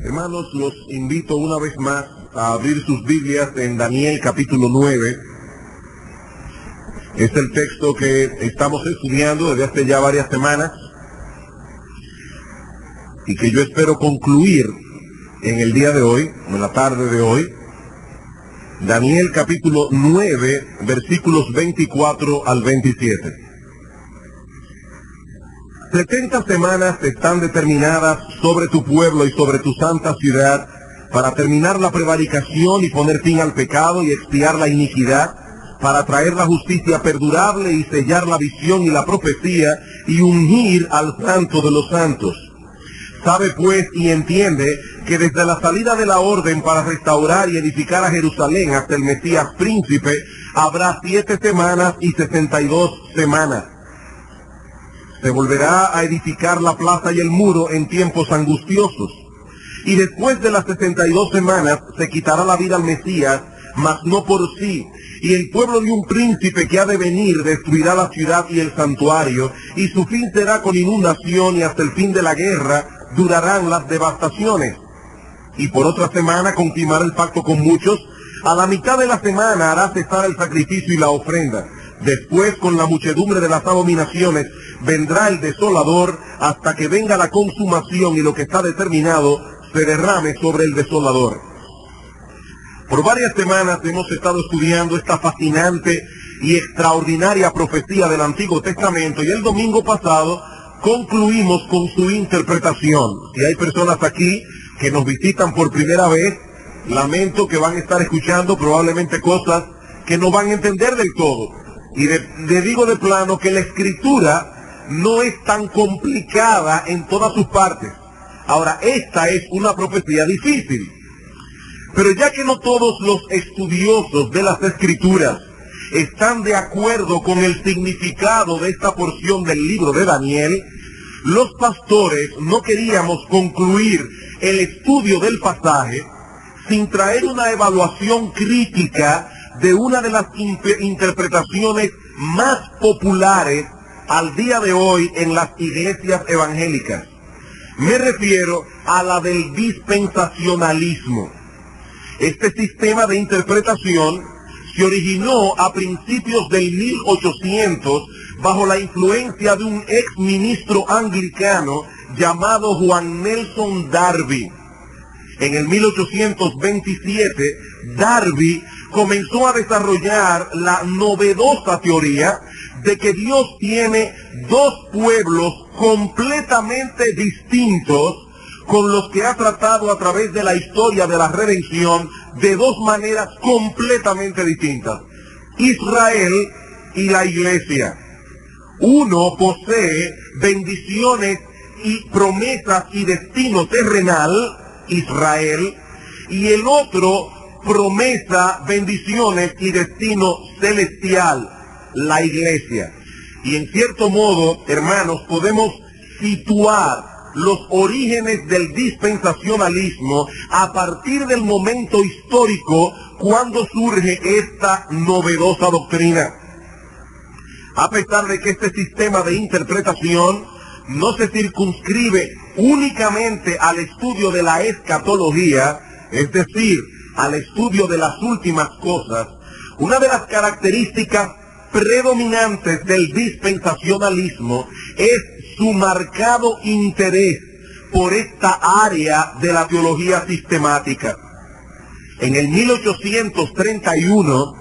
Hermanos, los invito una vez más a abrir sus Biblias en Daniel capítulo 9. Es el texto que estamos estudiando desde hace ya varias semanas y que yo espero concluir en el día de hoy, en la tarde de hoy. Daniel capítulo 9, versículos 24 al 27. 70 semanas están determinadas sobre tu pueblo y sobre tu santa ciudad para terminar la prevaricación y poner fin al pecado y expiar la iniquidad, para traer la justicia perdurable y sellar la visión y la profecía y ungir al santo de los santos. Sabe pues y entiende que desde la salida de la orden para restaurar y edificar a Jerusalén hasta el Mesías príncipe habrá 7 semanas y 62 semanas. Se volverá a edificar la plaza y el muro en tiempos angustiosos. Y después de las 62 semanas se quitará la vida al Mesías, mas no por sí. Y el pueblo de un príncipe que ha de venir destruirá la ciudad y el santuario, y su fin será con inundación, y hasta el fin de la guerra durarán las devastaciones. Y por otra semana confirmará el pacto con muchos. A la mitad de la semana hará cesar el sacrificio y la ofrenda. Después, con la muchedumbre de las abominaciones, vendrá el desolador hasta que venga la consumación y lo que está determinado se derrame sobre el desolador. Por varias semanas hemos estado estudiando esta fascinante y extraordinaria profecía del Antiguo Testamento y el domingo pasado concluimos con su interpretación. Si hay personas aquí que nos visitan por primera vez, lamento que van a estar escuchando probablemente cosas que no van a entender del todo. Y le digo de plano que la escritura no es tan complicada en todas sus partes. Ahora, esta es una profecía difícil. Pero ya que no todos los estudiosos de las escrituras están de acuerdo con el significado de esta porción del libro de Daniel, los pastores no queríamos concluir el estudio del pasaje sin traer una evaluación crítica de una de las interpretaciones más populares al día de hoy en las iglesias evangélicas. Me refiero a la del dispensacionalismo. Este sistema de interpretación se originó a principios del 1800 bajo la influencia de un ex ministro anglicano llamado Juan Nelson Darby. En el 1827, Darby comenzó a desarrollar la novedosa teoría de que Dios tiene dos pueblos completamente distintos con los que ha tratado a través de la historia de la redención de dos maneras completamente distintas: Israel y la iglesia. Uno posee bendiciones y promesas y destino terrenal, Israel, y el otro promesa, bendiciones y destino celestial, la iglesia. Y en cierto modo, hermanos, podemos situar los orígenes del dispensacionalismo a partir del momento histórico cuando surge esta novedosa doctrina. A pesar de que este sistema de interpretación no se circunscribe únicamente al estudio de la escatología, es decir, al estudio de las últimas cosas, una de las características predominantes del dispensacionalismo es su marcado interés por esta área de la teología sistemática. En el 1831,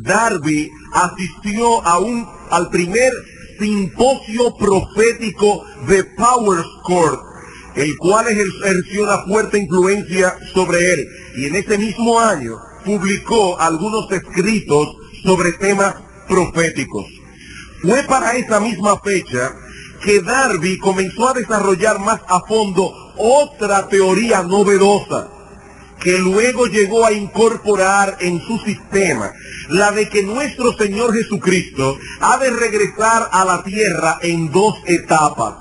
Darby asistió al primer simposio profético de Powers Court, el cual ejerció una fuerte influencia sobre él, y en ese mismo año publicó algunos escritos sobre temas proféticos. Fue para esa misma fecha que Darby comenzó a desarrollar más a fondo otra teoría novedosa, que luego llegó a incorporar en su sistema, la de que nuestro Señor Jesucristo ha de regresar a la tierra en dos etapas.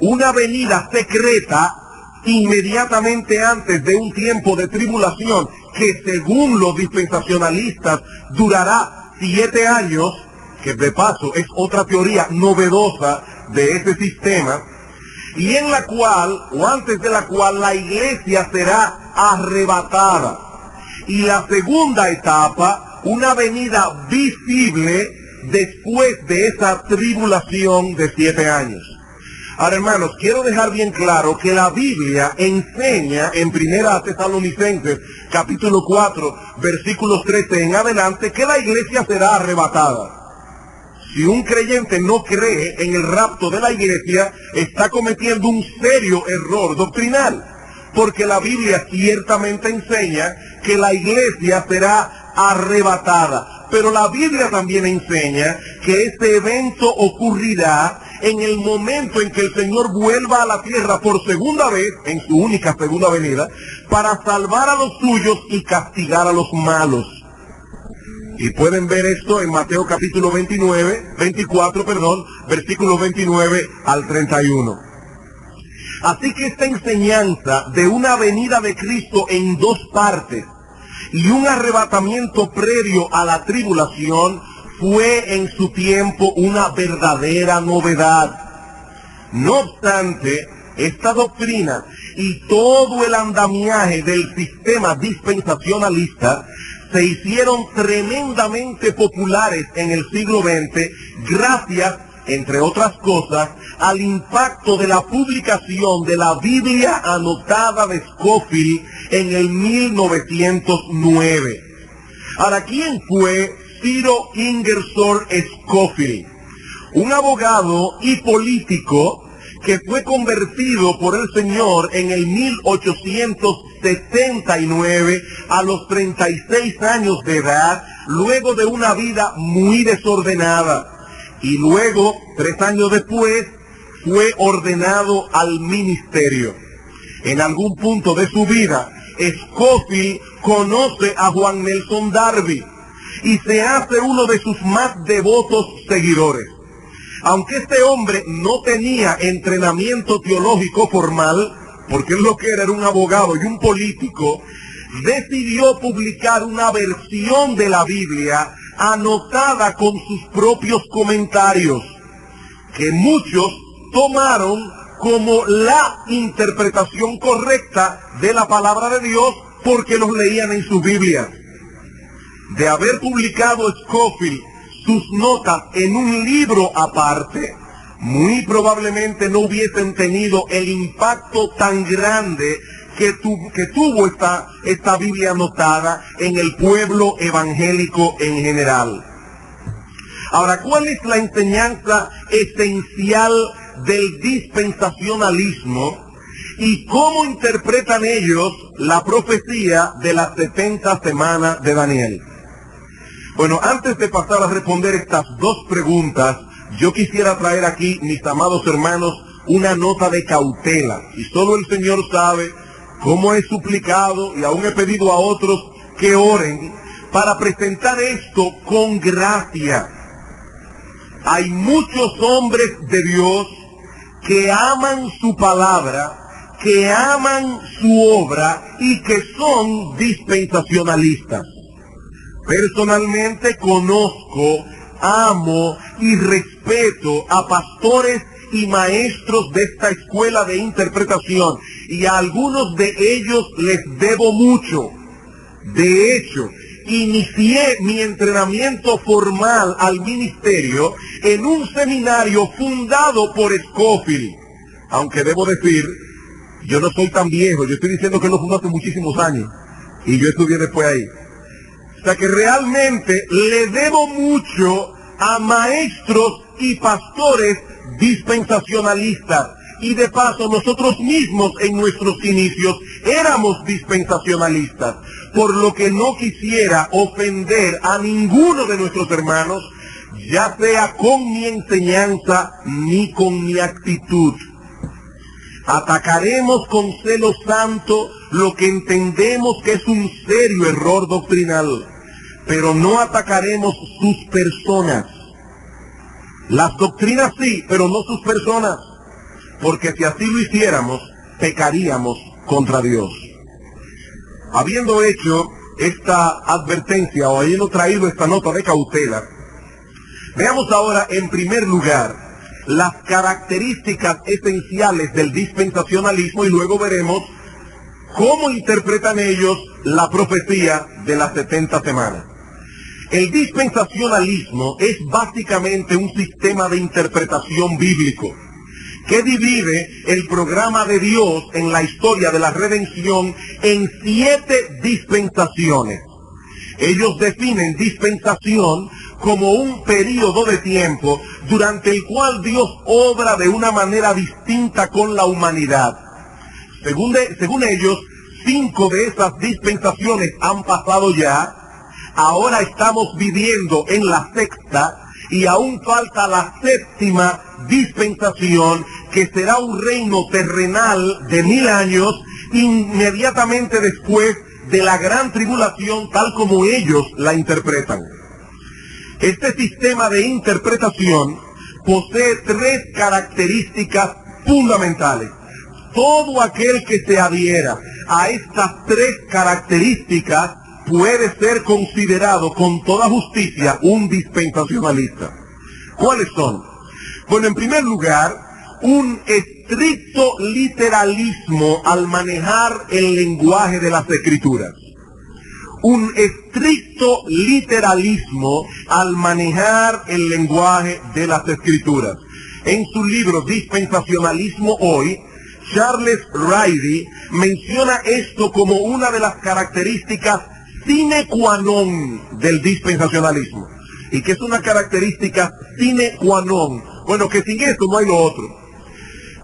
Una venida secreta inmediatamente antes de un tiempo de tribulación que, según los dispensacionalistas, durará 7 años, que de paso es otra teoría novedosa de ese sistema, y en la cual, o antes de la cual, la iglesia será arrebatada. Y la segunda etapa, una venida visible después de esa tribulación de 7 años. Ahora, hermanos, quiero dejar bien claro que la Biblia enseña en 1 Tesalonicenses, capítulo 4, versículos 13 en adelante, que la iglesia será arrebatada. Si un creyente no cree en el rapto de la iglesia, está cometiendo un serio error doctrinal, porque la Biblia ciertamente enseña que la iglesia será arrebatada. Pero la Biblia también enseña que este evento ocurrirá en el momento en que el Señor vuelva a la tierra por segunda vez, en su única segunda venida, para salvar a los suyos y castigar a los malos. Y pueden ver esto en Mateo capítulo 24, versículos 29 al 31. Así que esta enseñanza de una venida de Cristo en 2 partes y un arrebatamiento previo a la tribulación fue en su tiempo una verdadera novedad. No obstante, esta doctrina y todo el andamiaje del sistema dispensacionalista se hicieron tremendamente populares en el siglo XX gracias, entre otras cosas, al impacto de la publicación de la Biblia anotada de Scofield en el 1909. Ahora, ¿quién fue Ciro Ingersoll Scofield? Un abogado y político que fue convertido por el Señor en el 1879 a los 36 años de edad, luego de una vida muy desordenada. Y luego, 3 años después, fue ordenado al ministerio. En algún punto de su vida, Scofield conoce a Juan Nelson Darby y se hace uno de sus más devotos seguidores. Aunque este hombre no tenía entrenamiento teológico formal, porque él lo que era un abogado y un político, decidió publicar una versión de la Biblia anotada con sus propios comentarios, que muchos tomaron como la interpretación correcta de la palabra de Dios porque los leían en su Biblia. De haber publicado Scofield sus notas en un libro aparte, muy probablemente no hubiesen tenido el impacto tan grande que tuvo esta Biblia anotada en el pueblo evangélico en general. Ahora, ¿cuál es la enseñanza esencial del dispensacionalismo y cómo interpretan ellos la profecía de las 70 semanas de Daniel? Bueno, antes de pasar a responder estas 2 preguntas, yo quisiera traer aquí, mis amados hermanos, una nota de cautela. Y solo el Señor sabe cómo he suplicado y aún he pedido a otros que oren para presentar esto con gracia. Hay muchos hombres de Dios que aman su palabra, que aman su obra y que son dispensacionalistas. Personalmente conozco, amo y respeto a pastores y maestros de esta escuela de interpretación, y a algunos de ellos les debo mucho. De hecho, inicié mi entrenamiento formal al ministerio en un seminario fundado por Scofield. Aunque debo decir, yo no soy tan viejo, yo estoy diciendo que lo fundó hace muchísimos años, y yo estudié después ahí. O sea que realmente le debo mucho a maestros y pastores dispensacionalistas. Y de paso, nosotros mismos en nuestros inicios éramos dispensacionalistas, por lo que no quisiera ofender a ninguno de nuestros hermanos, ya sea con mi enseñanza ni con mi actitud. Atacaremos con celo santo lo que entendemos que es un serio error doctrinal, pero no atacaremos sus personas. Las doctrinas sí, pero no sus personas, porque si así lo hiciéramos, pecaríamos contra Dios. Habiendo hecho esta advertencia o habiendo traído esta nota de cautela, veamos ahora en primer lugar las características esenciales del dispensacionalismo y luego veremos cómo interpretan ellos la profecía de las 70 semanas. El dispensacionalismo es básicamente un sistema de interpretación bíblico que divide el programa de Dios en la historia de la redención en 7 dispensaciones. Ellos definen dispensación como un periodo de tiempo durante el cual Dios obra de una manera distinta con la humanidad. Según ellos, 5 de esas dispensaciones han pasado ya. Ahora estamos viviendo en la 6ª y aún falta la 7ª dispensación, que será un reino terrenal de 1000 años inmediatamente después de la gran tribulación, tal como ellos la interpretan. Este sistema de interpretación posee 3 características fundamentales. Todo aquel que se adhiera a estas 3 características puede ser considerado con toda justicia un dispensacionalista. ¿Cuáles son? Bueno, en primer lugar, un estricto literalismo al manejar el lenguaje de las Escrituras. Un estricto literalismo al manejar el lenguaje de las Escrituras. En su libro Dispensacionalismo Hoy, Charles Ryrie menciona esto como una de las características sine qua non del dispensacionalismo. ¿Y qué es una característica sine qua non? Bueno, que sin esto no hay lo otro.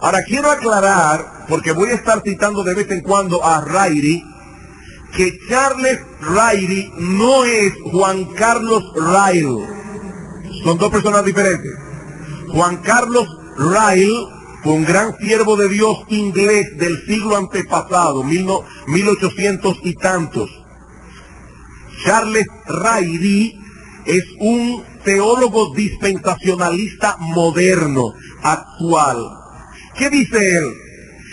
Ahora quiero aclarar, porque voy a estar citando de vez en cuando a Ryrie, que Charles Ryrie no es Juan Carlos Ryle. Son 2 personas diferentes. Juan Carlos Ryle fue un gran siervo de Dios inglés del siglo antepasado, 1800 y tantos. Charles Ryrie es un teólogo dispensacionalista moderno, actual. ¿Qué dice él?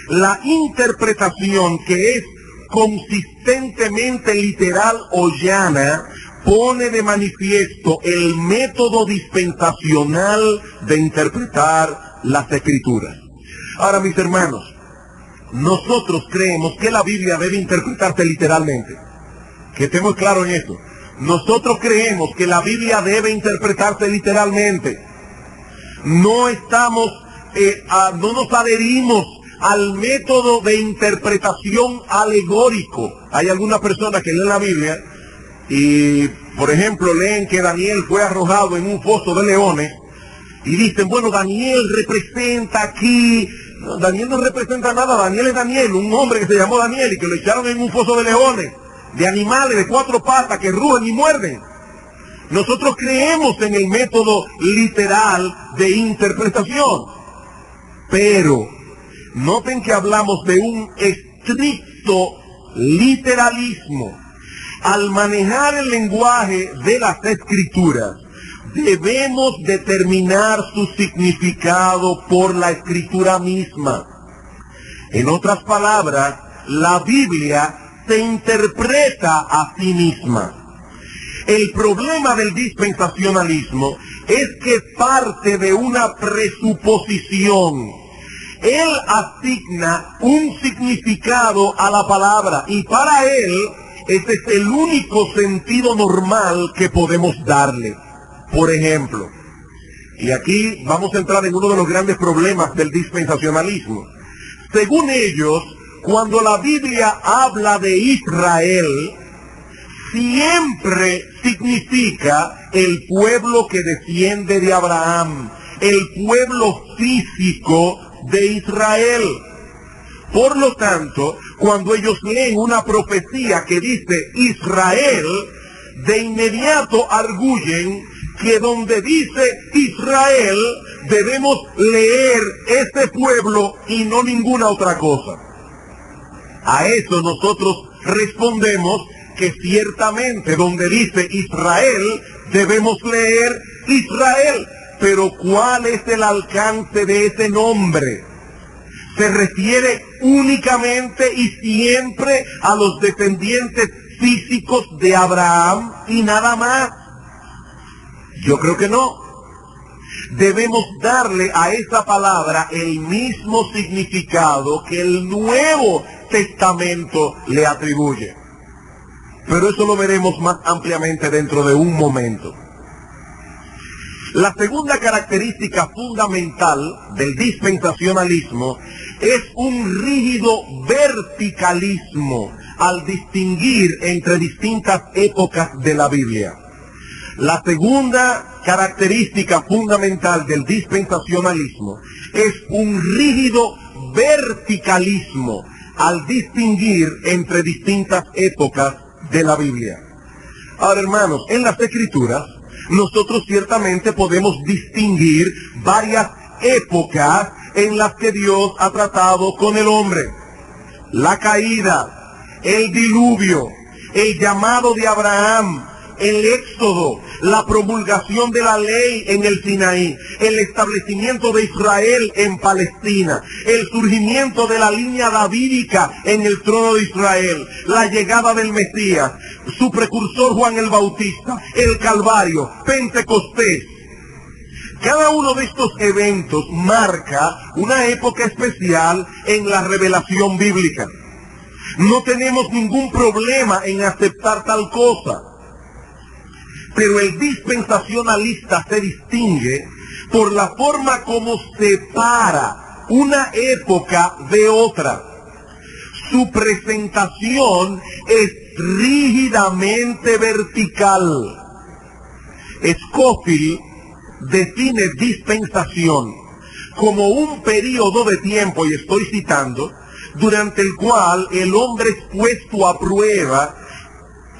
La interpretación que es consistentemente literal o llana pone de manifiesto el método dispensacional de interpretar las Escrituras. Ahora, mis hermanos, nosotros creemos que la Biblia debe interpretarse literalmente. Que estemos claros en esto. Nosotros creemos que la Biblia debe interpretarse literalmente. No nos adherimos al método de interpretación alegórico. Hay algunas personas que leen la Biblia y, por ejemplo, leen que Daniel fue arrojado en un foso de leones y dicen, bueno, Daniel representa aquí. No, Daniel no representa nada. Daniel es Daniel, un hombre que se llamó Daniel y que lo echaron en un foso de leones, de animales de 4 patas que rugen y muerden. Nosotros creemos en el método literal de interpretación, pero noten que hablamos de un estricto literalismo. Al manejar el lenguaje de las Escrituras, debemos determinar su significado por la Escritura misma. En otras palabras, la Biblia se interpreta a sí misma. El problema del dispensacionalismo es que parte de una presuposición. Él asigna un significado a la palabra y para él ese es el único sentido normal que podemos darle. Por ejemplo, y aquí vamos a entrar en uno de los grandes problemas del dispensacionalismo. Según ellos, cuando la Biblia habla de Israel, siempre significa el pueblo que desciende de Abraham, el pueblo físico de Israel. Por lo tanto, cuando ellos leen una profecía que dice Israel, de inmediato arguyen que donde dice Israel debemos leer ese pueblo y no ninguna otra cosa. A eso nosotros respondemos que ciertamente donde dice Israel debemos leer Israel. Pero ¿cuál es el alcance de ese nombre? Se refiere únicamente y siempre a los descendientes físicos de Abraham y nada más. Yo creo que no. debemos darle a esa palabra el mismo significado que el Nuevo Testamento le atribuye. Pero eso lo veremos más ampliamente dentro de un momento. La segunda característica fundamental del dispensacionalismo es un rígido verticalismo al distinguir entre distintas épocas de la Biblia. La segunda característica fundamental del dispensacionalismo es un rígido verticalismo al distinguir entre distintas épocas de la Biblia. Ahora, hermanos, en las Escrituras nosotros ciertamente podemos distinguir varias épocas en las que Dios ha tratado con el hombre. La caída, el diluvio, el llamado de Abraham, el éxodo, la promulgación de la ley en el Sinaí, el establecimiento de Israel en Palestina, el surgimiento de la línea davídica en el trono de Israel, la llegada del Mesías, su precursor Juan el Bautista, el Calvario, Pentecostés. Cada uno de estos eventos marca una época especial en la revelación bíblica. No tenemos ningún problema en aceptar tal cosa. Pero el dispensacionalista se distingue por la forma como separa una época de otra. Su presentación es rígidamente vertical. Scofield define dispensación como un periodo de tiempo, y estoy citando, durante el cual el hombre es puesto a prueba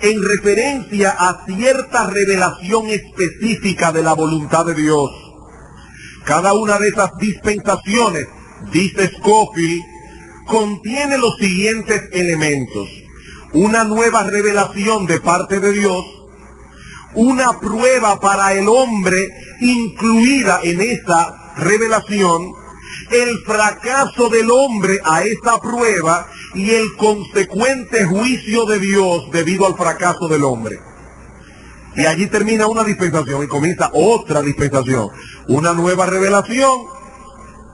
en referencia a cierta revelación específica de la voluntad de Dios. Cada una de esas dispensaciones, dice Scofield, contiene los siguientes elementos: una nueva revelación de parte de Dios, una prueba para el hombre incluida en esa revelación, el fracaso del hombre a esa prueba y el consecuente juicio de Dios debido al fracaso del hombre. Y allí termina una dispensación y comienza otra dispensación. Una nueva revelación,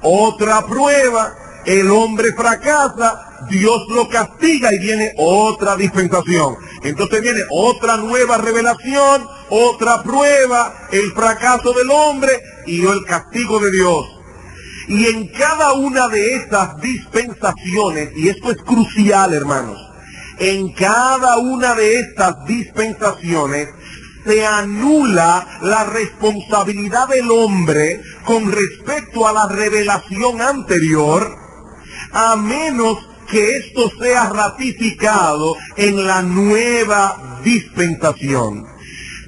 otra prueba, el hombre fracasa, Dios lo castiga y viene otra dispensación. Entonces viene otra nueva revelación, otra prueba, el fracaso del hombre y el castigo de Dios. Y en cada una de esas dispensaciones, y esto es crucial, hermanos, en cada una de estas dispensaciones se anula la responsabilidad del hombre con respecto a la revelación anterior, a menos que esto sea ratificado en la nueva dispensación.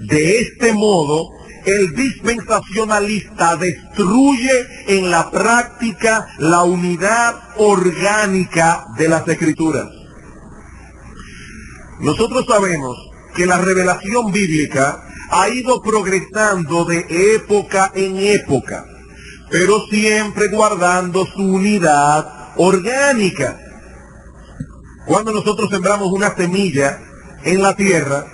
De este modo, el dispensacionalista destruye en la práctica la unidad orgánica de las Escrituras. Nosotros sabemos que la revelación bíblica ha ido progresando de época en época, pero siempre guardando su unidad orgánica. Cuando nosotros sembramos una semilla en la tierra,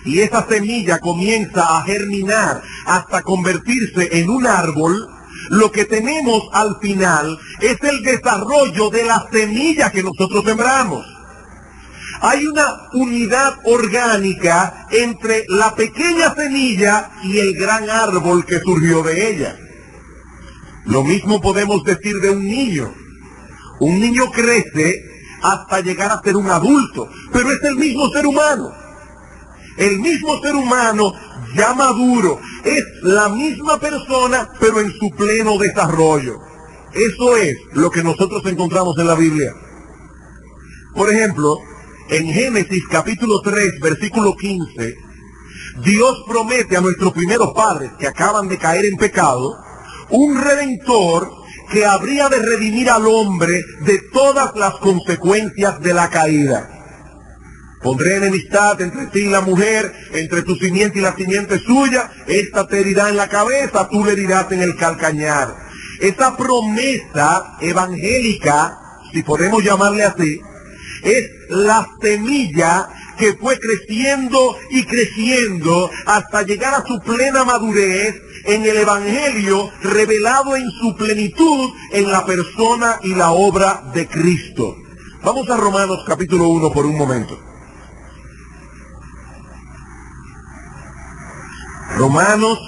y esa semilla comienza a germinar hasta convertirse en un árbol, lo que tenemos al final es el desarrollo de la semilla que nosotros sembramos. Hay una unidad orgánica entre la pequeña semilla y el gran árbol que surgió de ella. Lo mismo podemos decir de un niño. Un niño crece hasta llegar a ser un adulto, pero es el mismo ser humano. El mismo ser humano ya maduro, es la misma persona, pero en su pleno desarrollo. Eso es lo que nosotros encontramos en la Biblia. Por ejemplo, en Génesis capítulo 3, versículo 15, Dios promete a nuestros primeros padres que acaban de caer en pecado, un redentor que habría de redimir al hombre de todas las consecuencias de la caída. Pondré enemistad entre ti y la mujer, entre tu simiente y la simiente suya, esta te herirá en la cabeza, tú le herirás en el calcañar. Esa promesa evangélica, si podemos llamarle así, es la semilla que fue creciendo y creciendo hasta llegar a su plena madurez en el Evangelio revelado en su plenitud en la persona y la obra de Cristo. Vamos a Romanos capítulo 1 por un momento. Romanos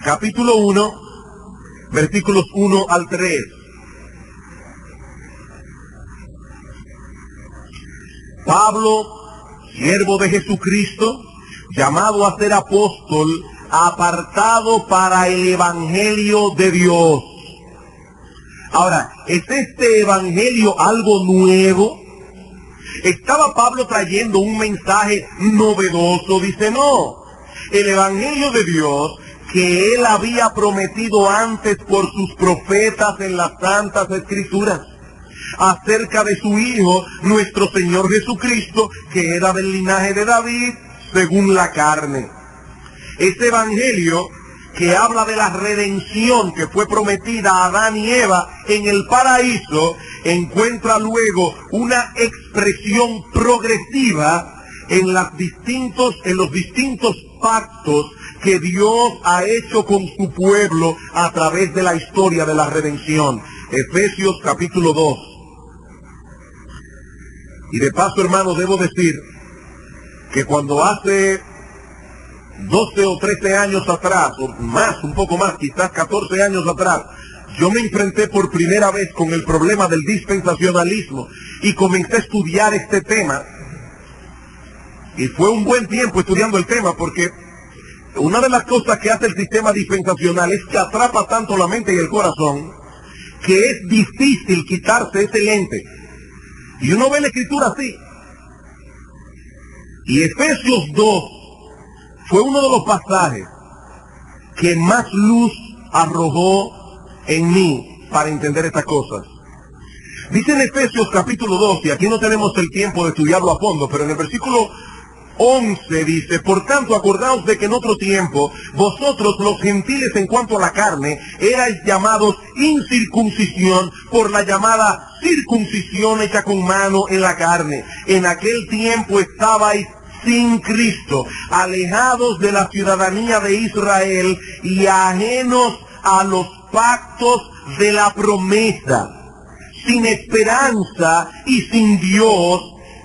capítulo 1, versículos 1 al 3. Pablo, siervo de Jesucristo, llamado a ser apóstol, apartado para el Evangelio de Dios. Ahora, ¿es este Evangelio algo nuevo? ¿Estaba Pablo trayendo un mensaje novedoso? Dice, no. El Evangelio de Dios que él había prometido antes por sus profetas en las Santas Escrituras, acerca de su Hijo, nuestro Señor Jesucristo, que era del linaje de David, según la carne. Este Evangelio que habla de la redención que fue prometida a Adán y Eva en el paraíso, encuentra luego una expresión progresiva en los distintos pactos que Dios ha hecho con su pueblo a través de la historia de la redención. Efesios capítulo 2. Y de paso, hermano, debo decir que cuando hace 12 o 13 años atrás, o más, un poco más, quizás 14 años atrás, yo me enfrenté por primera vez con el problema del dispensacionalismo y comencé a estudiar este tema. Y fue un buen tiempo estudiando el tema, porque una de las cosas que hace el sistema dispensacional es que atrapa tanto la mente y el corazón que es difícil quitarse ese lente. Y uno ve la escritura así. Y Efesios 2 fue uno de los pasajes que más luz arrojó en mí para entender estas cosas. Dice en Efesios capítulo 2, y aquí no tenemos el tiempo de estudiarlo a fondo, pero en el versículo 11 dice, por tanto, acordaos de que en otro tiempo, vosotros los gentiles en cuanto a la carne, erais llamados incircuncisión por la llamada circuncisión hecha con mano en la carne. En aquel tiempo estabais sin Cristo, alejados de la ciudadanía de Israel y ajenos a los pactos de la promesa, sin esperanza y sin Dios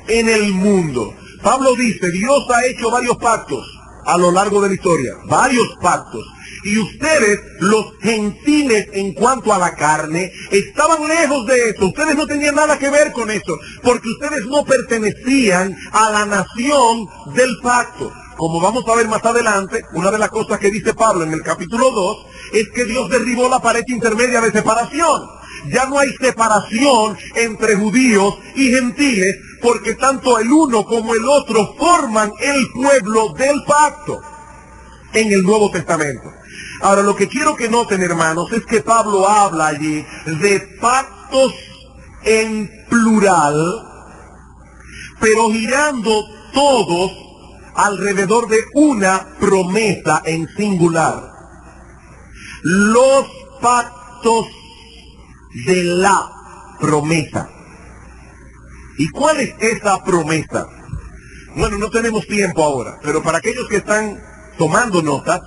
en el mundo. Pablo dice, Dios ha hecho varios pactos a lo largo de la historia, varios pactos. Y ustedes, los gentiles en cuanto a la carne, estaban lejos de eso. Ustedes no tenían nada que ver con eso, porque ustedes no pertenecían a la nación del pacto. Como vamos a ver más adelante, una de las cosas que dice Pablo en el capítulo 2 es que Dios derribó la pared intermedia de separación. Ya no hay separación entre judíos y gentiles, porque tanto el uno como el otro forman el pueblo del pacto en el Nuevo Testamento. Ahora, lo que quiero que noten, hermanos, es que Pablo habla allí de pactos en plural, pero girando todos alrededor de una promesa en singular. Los pactos de la promesa. ¿Y cuál es esa promesa? Bueno, no tenemos tiempo ahora, pero para aquellos que están tomando notas,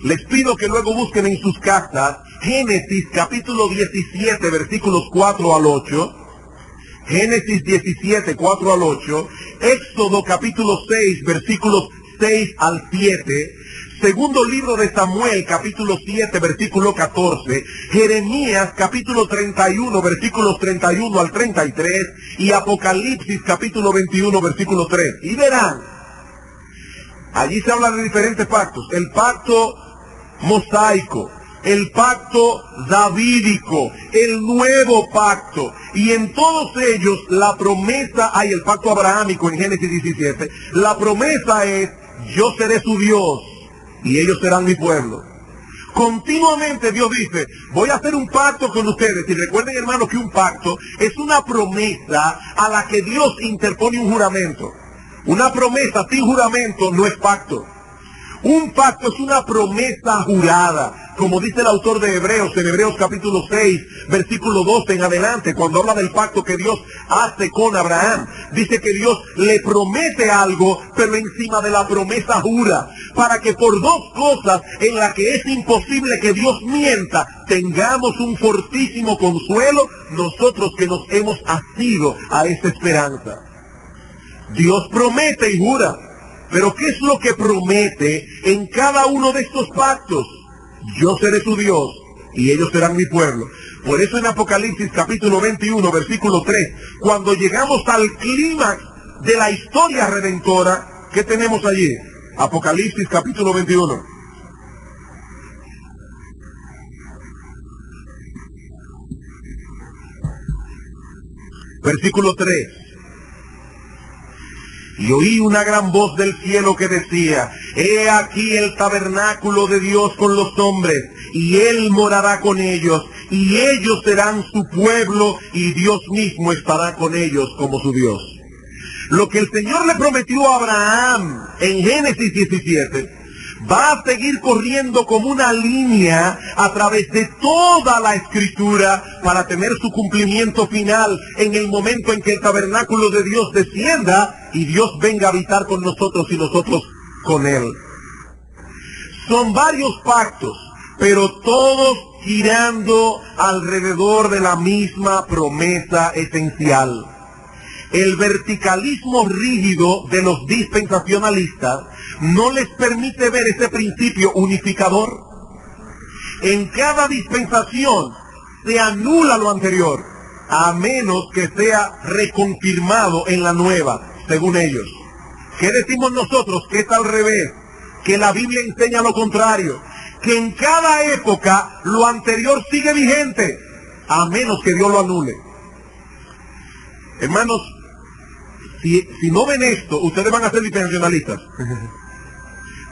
les pido que luego busquen en sus casas Génesis capítulo 17, versículos 4 al 8, Génesis 17, 4 al 8, Éxodo capítulo 6, versículos 6 al 7, Segundo libro de Samuel, capítulo 7, versículo 14, Jeremías, capítulo 31, versículos 31 al 33, y Apocalipsis, capítulo 21, versículo 3. Y verán, allí se habla de diferentes pactos. El pacto mosaico, el pacto davídico, el nuevo pacto. Y en todos ellos la promesa, hay el pacto abrahámico en Génesis 17, la promesa es, yo seré su Dios y ellos serán mi pueblo. Continuamente Dios dice, voy a hacer un pacto con ustedes. Y recuerden, hermanos, que un pacto es una promesa a la que Dios interpone un juramento. Una promesa sin juramento no es pacto. Un pacto es una promesa jurada. como dice el autor de Hebreos, en Hebreos capítulo 6, versículo 12 en adelante, cuando habla del pacto que Dios hace con Abraham. Dice que Dios le promete algo, pero encima de la promesa jura, para que por dos cosas en las que es imposible que Dios mienta, tengamos un fortísimo consuelo nosotros que nos hemos asido a esa esperanza. Dios promete y jura, pero ¿qué es lo que promete en cada uno de estos pactos? Yo seré su Dios y ellos serán mi pueblo. Por eso en Apocalipsis capítulo 21, versículo 3, cuando llegamos al clímax de la historia redentora, ¿qué tenemos allí? Apocalipsis capítulo 21. Versículo 3. Y oí una gran voz del cielo que decía: he aquí el tabernáculo de Dios con los hombres, y Él morará con ellos, y ellos serán su pueblo, y Dios mismo estará con ellos como su Dios. Lo que el Señor le prometió a Abraham en Génesis 17, va a seguir corriendo como una línea a través de toda la Escritura para tener su cumplimiento final en el momento en que el tabernáculo de Dios descienda y Dios venga a habitar con nosotros y nosotros con Él. Son varios pactos, pero todos girando alrededor de la misma promesa esencial. El verticalismo rígido de los dispensacionalistas no les permite ver ese principio unificador. En cada dispensación se anula lo anterior, a menos que sea reconfirmado en la nueva, según ellos. ¿Qué decimos nosotros? Que es al revés, que la Biblia enseña lo contrario, que en cada época lo anterior sigue vigente, a menos que Dios lo anule. Hermanos, si no ven esto, ustedes van a ser dispensacionalistas.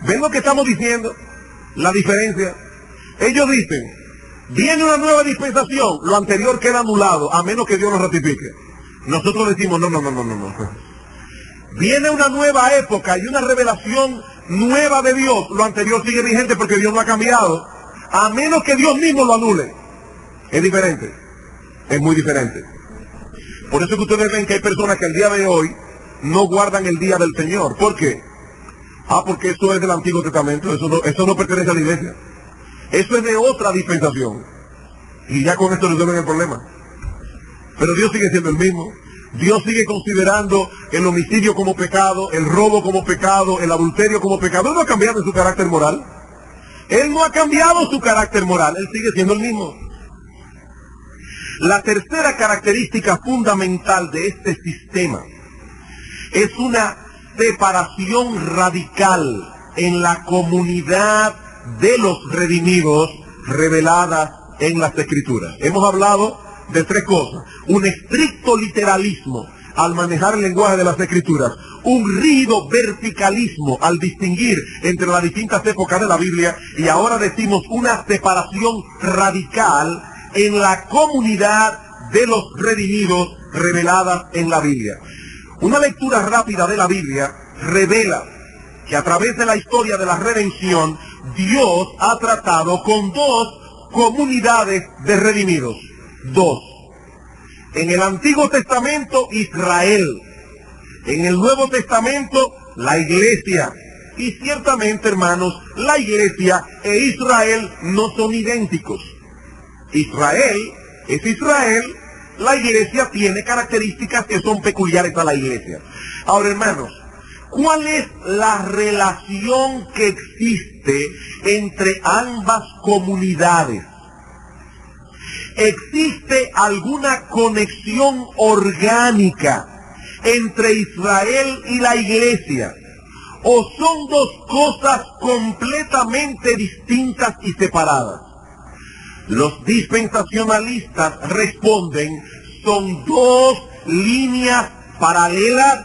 ¿Ven lo que estamos diciendo? La diferencia. Ellos dicen, viene una nueva dispensación, lo anterior queda anulado, a menos que Dios lo ratifique. Nosotros decimos, no. Viene una nueva época y una revelación nueva de Dios, lo anterior sigue vigente porque Dios no ha cambiado, a menos que Dios mismo lo anule. Es diferente, es muy diferente. Por eso que ustedes ven que hay personas que al día de hoy no guardan el día del Señor. ¿Por qué? Porque eso es del Antiguo Testamento, eso no pertenece a la iglesia. Eso es de otra dispensación. Y ya con esto resuelven el problema. Pero Dios sigue siendo el mismo. Dios sigue considerando el homicidio como pecado, el robo como pecado, el adulterio como pecado. Él no ha cambiado su carácter moral. Él no ha cambiado su carácter moral, Él sigue siendo el mismo. La tercera característica fundamental de este sistema es una separación radical en la comunidad de los redimidos revelada en las Escrituras. Hemos hablado de tres cosas: un estricto literalismo al manejar el lenguaje de las Escrituras, un rígido verticalismo al distinguir entre las distintas épocas de la Biblia, y ahora decimos una separación radical en la comunidad de los redimidos reveladas en la Biblia. Una lectura rápida de la Biblia revela que a través de la historia de la redención, Dios ha tratado con dos comunidades de redimidos. Dos. En el Antiguo Testamento, Israel. En el Nuevo Testamento, la Iglesia. Y ciertamente, hermanos, la Iglesia e Israel no son idénticos. Israel es Israel, la Iglesia tiene características que son peculiares a la Iglesia. Ahora, hermanos, ¿cuál es la relación que existe entre ambas comunidades? ¿Existe alguna conexión orgánica entre Israel y la Iglesia? ¿O son dos cosas completamente distintas y separadas? Los dispensacionalistas responden, son dos líneas paralelas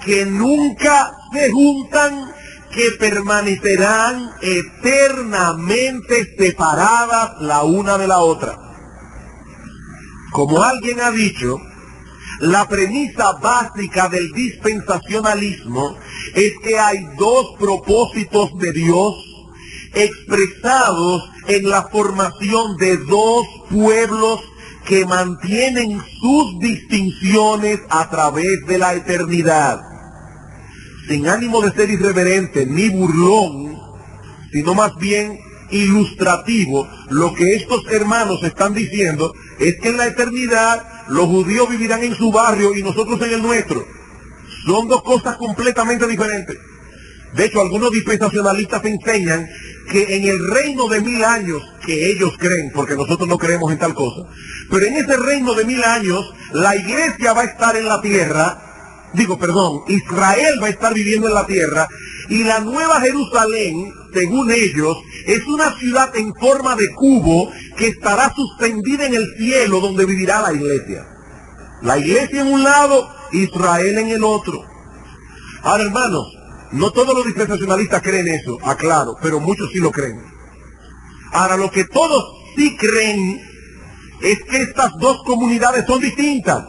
que nunca se juntan, que permanecerán eternamente separadas la una de la otra. Como alguien ha dicho, la premisa básica del dispensacionalismo es que hay dos propósitos de Dios expresados en la formación de dos pueblos que mantienen sus distinciones a través de la eternidad. Sin ánimo de ser irreverente ni burlón, sino más bien ilustrativo, lo que estos hermanos están diciendo es que en la eternidad los judíos vivirán en su barrio y nosotros en el nuestro. Son dos cosas completamente diferentes. De hecho, algunos dispensacionalistas enseñan que en el reino de 1000 años, que ellos creen, porque nosotros no creemos en tal cosa, pero en ese reino de 1000 años, la iglesia va a estar en la tierra, Israel va a estar viviendo en la tierra, y la Nueva Jerusalén, según ellos, es una ciudad en forma de cubo que estará suspendida en el cielo donde vivirá la iglesia. La iglesia en un lado, Israel en el otro. Ahora, hermanos, no todos los dispensacionalistas creen eso, aclaro, pero muchos sí lo creen. Ahora, lo que todos sí creen es que estas dos comunidades son distintas,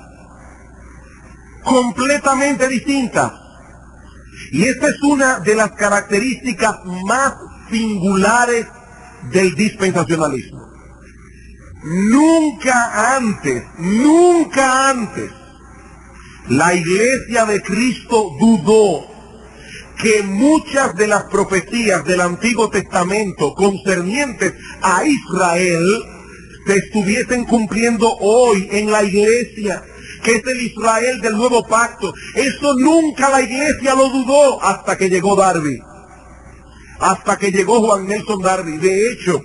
completamente distintas. Y esta es una de las características más singulares del dispensacionalismo. Nunca antes, la iglesia de Cristo dudó que muchas de las profecías del Antiguo Testamento concernientes a Israel se estuviesen cumpliendo hoy en la iglesia, que es el Israel del nuevo pacto. Eso nunca la iglesia lo dudó hasta que llegó Darby, hasta que llegó Juan Nelson Darby. De hecho,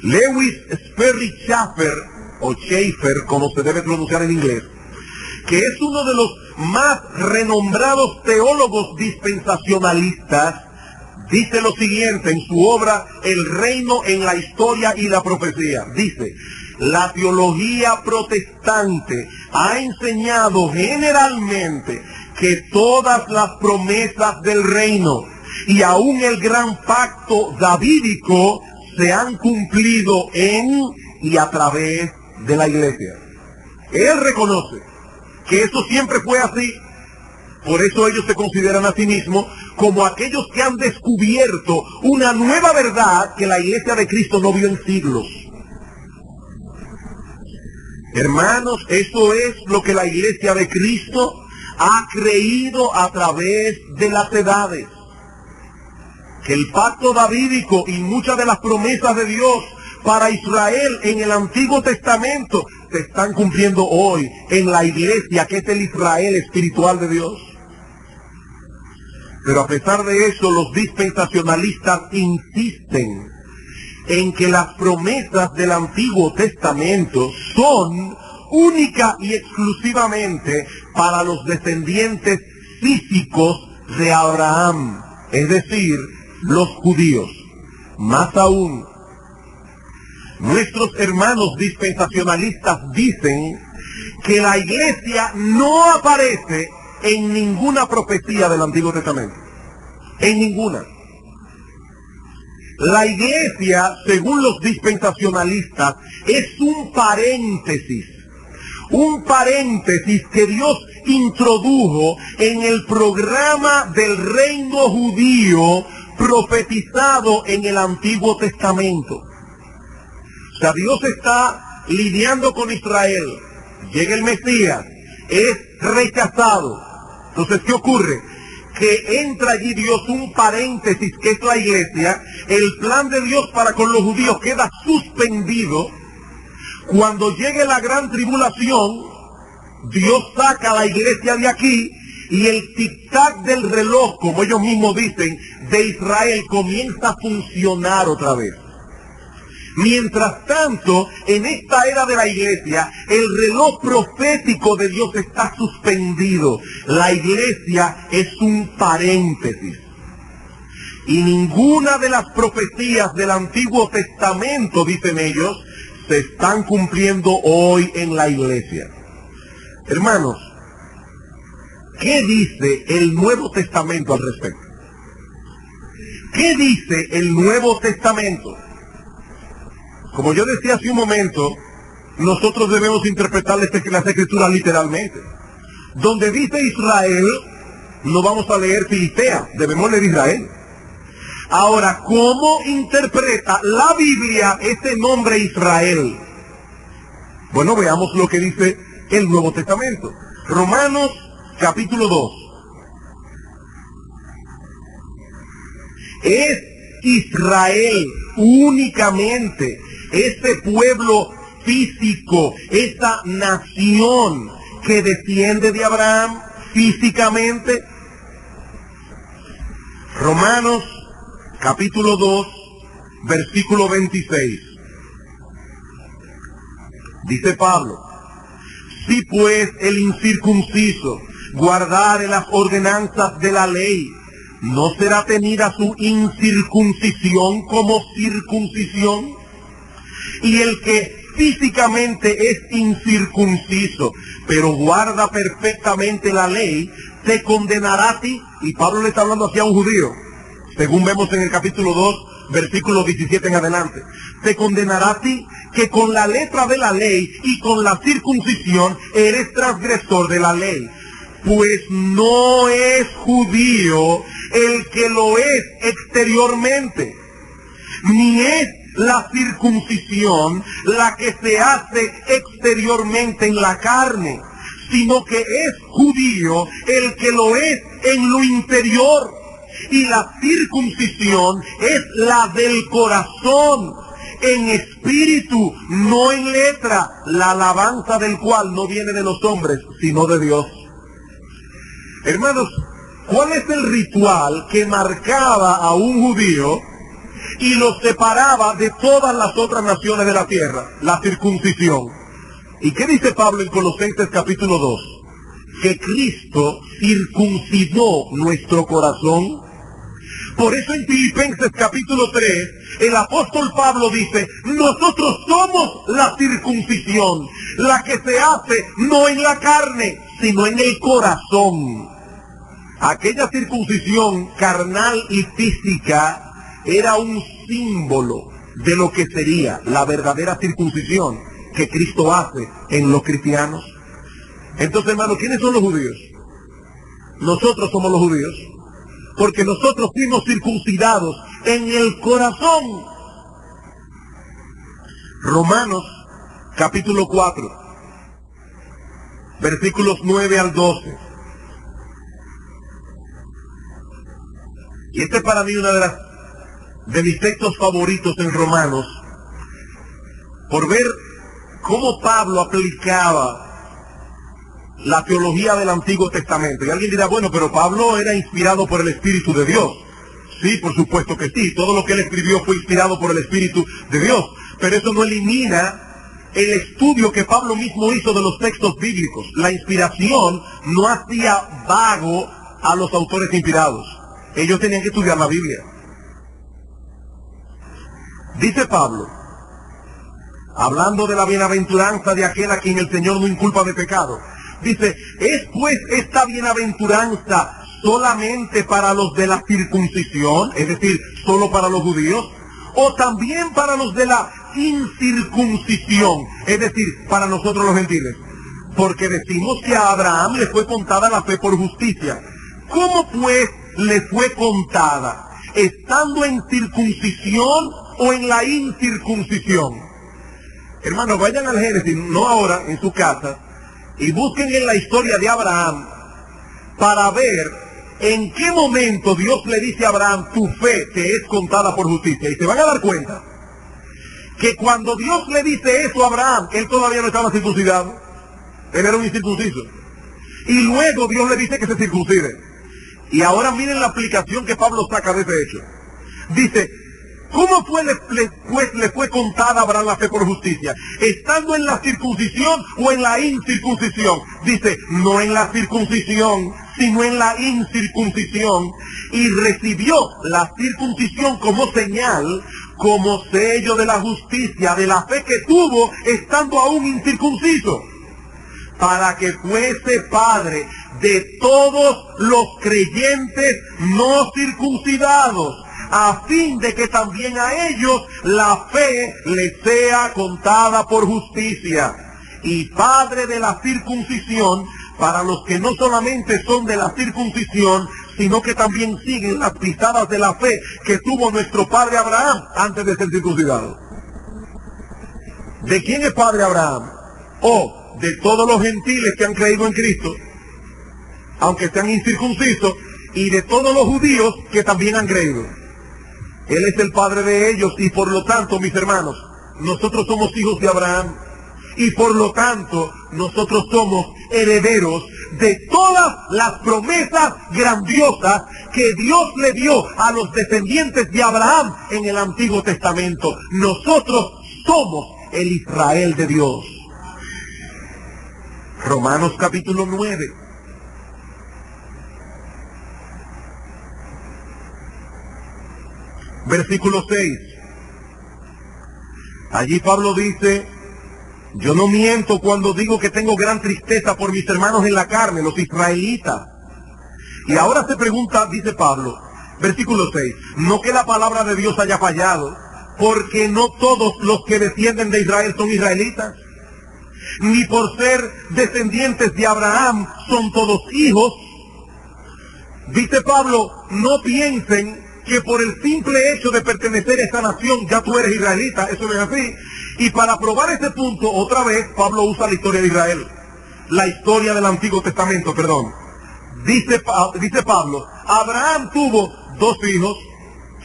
Lewis Sperry Chafer, o Schaeffer, como se debe pronunciar en inglés, que es uno de los más renombrados teólogos dispensacionalistas, dice lo siguiente en su obra El reino en la historia y la profecía. Dice: la teología protestante ha enseñado generalmente que todas las promesas del reino y aún el gran pacto davídico se han cumplido en y a través de la iglesia. Él reconoce que eso siempre fue así. Por eso ellos se consideran a sí mismos como aquellos que han descubierto una nueva verdad que la iglesia de Cristo no vio en siglos. Hermanos, eso es lo que la iglesia de Cristo ha creído a través de las edades. Que el pacto davídico y muchas de las promesas de Dios para Israel en el Antiguo Testamento se están cumpliendo hoy en la iglesia, que es el Israel espiritual de Dios. Pero a pesar de eso, los dispensacionalistas insisten en que las promesas del Antiguo Testamento son única y exclusivamente para los descendientes físicos de Abraham, es decir, los judíos. Más aún, nuestros hermanos dispensacionalistas dicen que la iglesia no aparece en ninguna profecía del Antiguo Testamento. En ninguna. La iglesia, según los dispensacionalistas, es un paréntesis que Dios introdujo en el programa del reino judío profetizado en el Antiguo Testamento. O sea, Dios está lidiando con Israel, llega el Mesías, es rechazado. Entonces, ¿qué ocurre? Que entra allí Dios, un paréntesis que es la iglesia. El plan de Dios para con los judíos queda suspendido. Cuando llegue la gran tribulación, Dios saca a la iglesia de aquí y el tic-tac del reloj, como ellos mismos dicen, de Israel comienza a funcionar otra vez. Mientras tanto, en esta era de la iglesia, el reloj profético de Dios está suspendido. La iglesia es un paréntesis. Y ninguna de las profecías del Antiguo Testamento, dicen ellos, se están cumpliendo hoy en la iglesia. Hermanos, ¿qué dice el Nuevo Testamento al respecto? ¿Qué dice el Nuevo Testamento? Como yo decía hace un momento, nosotros debemos interpretar las escrituras literalmente. Donde dice Israel, no vamos a leer Filistea, debemos leer Israel. Ahora, ¿cómo interpreta la Biblia este nombre Israel? Bueno, veamos lo que dice el Nuevo Testamento. Romanos capítulo 2. Es Israel únicamente, este pueblo físico, esta nación que desciende de Abraham físicamente. Romanos capítulo 2, versículo 26. Dice Pablo: si pues el incircunciso guardare las ordenanzas de la ley, ¿no será tenida su incircuncisión como circuncisión? Y el que físicamente es incircunciso, pero guarda perfectamente la ley, te condenará a ti. Y Pablo le está hablando hacia un judío, según vemos en el capítulo 2, versículo 17 en adelante. Te condenará a ti, que con la letra de la ley y con la circuncisión eres transgresor de la ley. Pues no es judío el que lo es exteriormente, ni es la circuncisión la que se hace exteriormente en la carne, sino que es judío el que lo es en lo interior. Y la circuncisión es la del corazón, en espíritu, no en letra, la alabanza del cual no viene de los hombres, sino de Dios. Hermanos, ¿cuál es el ritual que marcaba a un judío y lo separaba de todas las otras naciones de la tierra? La circuncisión. ¿Y qué dice Pablo en Colosenses capítulo 2? Que Cristo circuncidó nuestro corazón. Por eso en Filipenses capítulo 3, el apóstol Pablo dice: nosotros somos la circuncisión, la que se hace no en la carne, sino en el corazón. Aquella circuncisión carnal y física era un símbolo de lo que sería la verdadera circuncisión que Cristo hace en los cristianos. Entonces, hermanos, ¿quiénes son los judíos? Nosotros somos los judíos, porque nosotros fuimos circuncidados en el corazón. Romanos capítulo 4, versículos 9 al 12. Y este es para mí una de mis textos favoritos en Romanos, por ver cómo Pablo aplicaba la teología del Antiguo Testamento. Y alguien dirá: bueno, pero Pablo era inspirado por el Espíritu de Dios. Sí, por supuesto que sí. Todo lo que él escribió fue inspirado por el Espíritu de Dios. Pero eso no elimina el estudio que Pablo mismo hizo de los textos bíblicos. La inspiración no hacía vago a los autores inspirados. Ellos tenían que estudiar la Biblia. Dice Pablo, hablando de la bienaventuranza de aquel a quien el Señor no inculpa de pecado, dice: ¿es pues esta bienaventuranza solamente para los de la circuncisión, es decir, solo para los judíos, o también para los de la incircuncisión, es decir, para nosotros los gentiles? Porque decimos que a Abraham le fue contada la fe por justicia. ¿Cómo pues le fue contada? ¿Estando en circuncisión o en la incircuncisión? Hermanos, vayan al Génesis, no ahora, en su casa, y busquen en la historia de Abraham para ver en qué momento Dios le dice a Abraham: tu fe te es contada por justicia. Y se van a dar cuenta que cuando Dios le dice eso a Abraham, él todavía no estaba circuncidado. Él era un incircunciso. Y luego Dios le dice que se circuncide. Y ahora miren la aplicación que Pablo saca de ese hecho. Dice: ¿cómo le fue contada a Abraham la fe por justicia? ¿Estando en la circuncisión o en la incircuncisión? Dice: no en la circuncisión, sino en la incircuncisión. Y recibió la circuncisión como señal, como sello de la justicia, de la fe que tuvo estando aún incircunciso, para que fuese padre de todos los creyentes no circuncidados, a fin de que también a ellos la fe les sea contada por justicia, y padre de la circuncisión para los que no solamente son de la circuncisión, sino que también siguen las pisadas de la fe que tuvo nuestro padre Abraham antes de ser circuncidado. ¿De quién es padre Abraham? De todos los gentiles que han creído en Cristo, aunque sean incircuncisos, y de todos los judíos que también han creído. Él es el padre de ellos, y por lo tanto, mis hermanos, nosotros somos hijos de Abraham, y por lo tanto, nosotros somos herederos de todas las promesas grandiosas que Dios le dio a los descendientes de Abraham en el Antiguo Testamento. Nosotros somos el Israel de Dios. Romanos capítulo 9. Versículo 6. Allí Pablo dice: yo no miento cuando digo que tengo gran tristeza por mis hermanos en la carne, los israelitas. Y ahora se pregunta, dice Pablo, versículo 6, no que la palabra de Dios haya fallado, porque no todos los que descienden de Israel son israelitas, ni por ser descendientes de Abraham son todos hijos. Dice Pablo, no piensen que por el simple hecho de pertenecer a esa nación ya tú eres israelita. Eso no es así. Y para probar ese punto, otra vez Pablo usa la historia de Israel, la historia del Antiguo Testamento, perdón. Dice Pablo, Abraham tuvo dos hijos.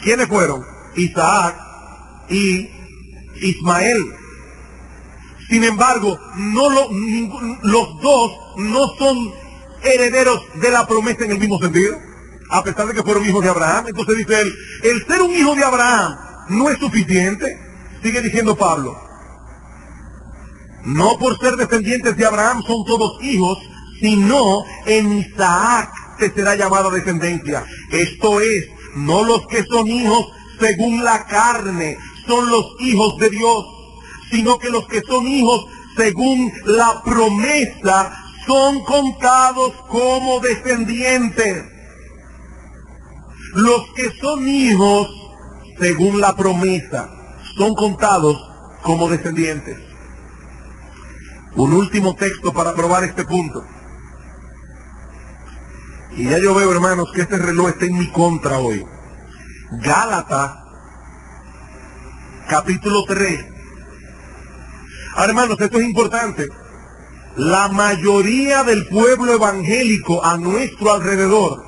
¿Quiénes fueron? Isaac y Ismael. Sin embargo, los dos no son herederos de la promesa en el mismo sentido, a pesar de que fueron hijos de Abraham. Entonces dice él, el ser un hijo de Abraham no es suficiente. Sigue diciendo Pablo, no por ser descendientes de Abraham son todos hijos, sino en Isaac te será llamada descendencia. Esto es, no los que son hijos según la carne son los hijos de Dios, sino que los que son hijos según la promesa son contados como descendientes. Los que son hijos según la promesa son contados como descendientes. Un último texto para probar este punto. Y ya yo veo, hermanos, que este reloj está en mi contra hoy. Gálatas, capítulo 3. Ahora, hermanos, esto es importante. La mayoría del pueblo evangélico a nuestro alrededor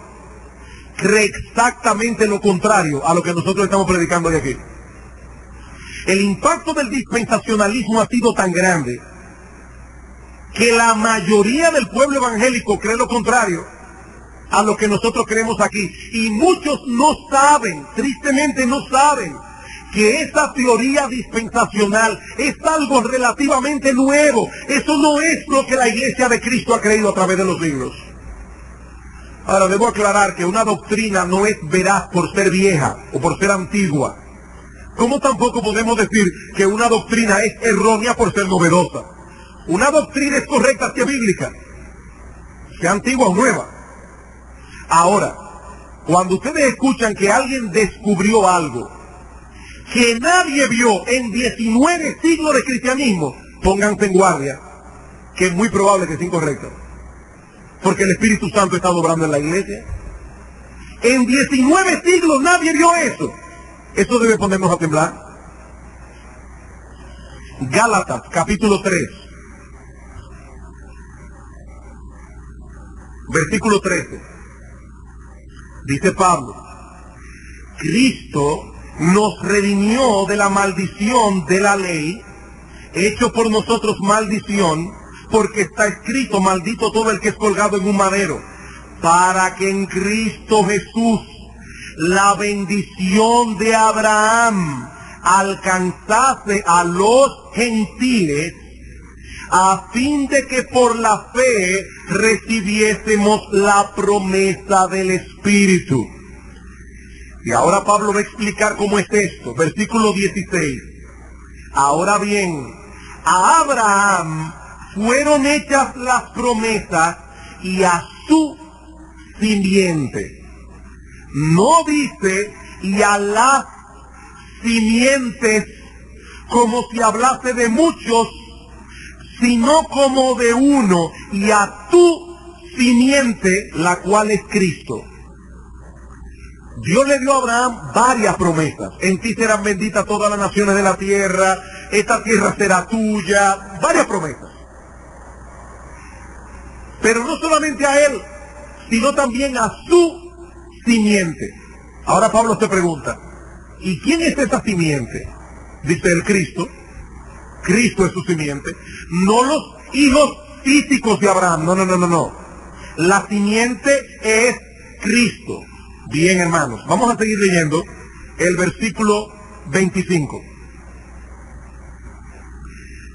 cree exactamente lo contrario a lo que nosotros estamos predicando de aquí. El impacto del dispensacionalismo ha sido tan grande que la mayoría del pueblo evangélico cree lo contrario a lo que nosotros creemos aquí. Y muchos no saben, tristemente no saben, que esa teoría dispensacional es algo relativamente nuevo. Eso no es lo que la Iglesia de Cristo ha creído a través de los siglos. Ahora, debo aclarar que una doctrina no es veraz por ser vieja o por ser antigua. Como tampoco podemos decir que una doctrina es errónea por ser novedosa. Una doctrina es correcta si es bíblica, sea antigua o nueva. Ahora, cuando ustedes escuchan que alguien descubrió algo que nadie vio en 19 siglos de cristianismo, pónganse en guardia, que es muy probable que sea incorrecto, porque el Espíritu Santo está obrando en la iglesia. En 19 siglos nadie vio eso. Eso debe ponernos a temblar. Gálatas, capítulo 3. Versículo 13. Dice Pablo, Cristo nos redimió de la maldición de la ley, hecho por nosotros maldición, porque está escrito, maldito todo el que es colgado en un madero, para que en Cristo Jesús la bendición de Abraham alcanzase a los gentiles, a fin de que por la fe recibiésemos la promesa del Espíritu. Y ahora Pablo va a explicar cómo es esto. Versículo 16. Ahora bien, a Abraham fueron hechas las promesas y a su simiente. No dice y a las simientes como si hablase de muchos, sino como de uno, y a tu simiente, la cual es Cristo. Dios le dio a Abraham varias promesas. En ti serán benditas todas las naciones de la tierra, esta tierra será tuya, varias promesas. Pero no solamente a él, sino también a su simiente. Ahora Pablo se pregunta, ¿y quién es esa simiente? Dice el Cristo. Cristo es su simiente. No los hijos físicos de Abraham, no. La simiente es Cristo. Bien, hermanos, vamos a seguir leyendo el versículo 25.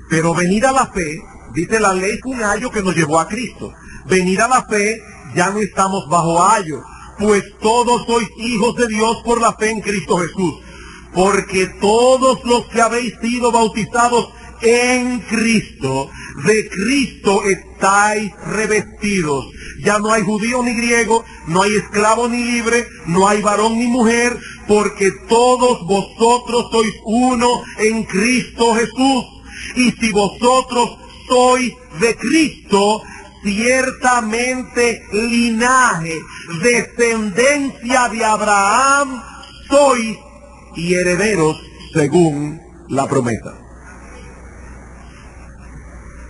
Pero venida la fe, dice la ley, fue un ayo que nos llevó a Cristo. Venida la fe, ya no estamos bajo ayo, pues todos sois hijos de Dios por la fe en Cristo Jesús. Porque todos los que habéis sido bautizados en Cristo, de Cristo estáis revestidos. Ya no hay judío ni griego, no hay esclavo ni libre, no hay varón ni mujer, porque todos vosotros sois uno en Cristo Jesús. Y si vosotros sois de Cristo, ciertamente linaje, descendencia de Abraham sois y herederos según la promesa.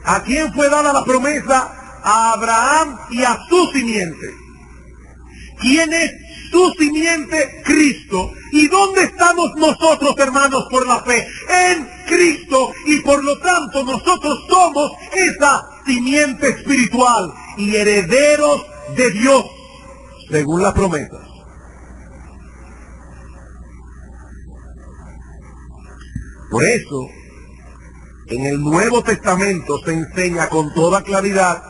¿A quién fue dada la promesa? A Abraham y a su simiente. ¿Quién es su simiente? Cristo. ¿Y dónde estamos nosotros, hermanos, por la fe? En Cristo. Y por lo tanto nosotros somos esa simiente espiritual y herederos de Dios según las promesas. Por eso, en el Nuevo Testamento se enseña con toda claridad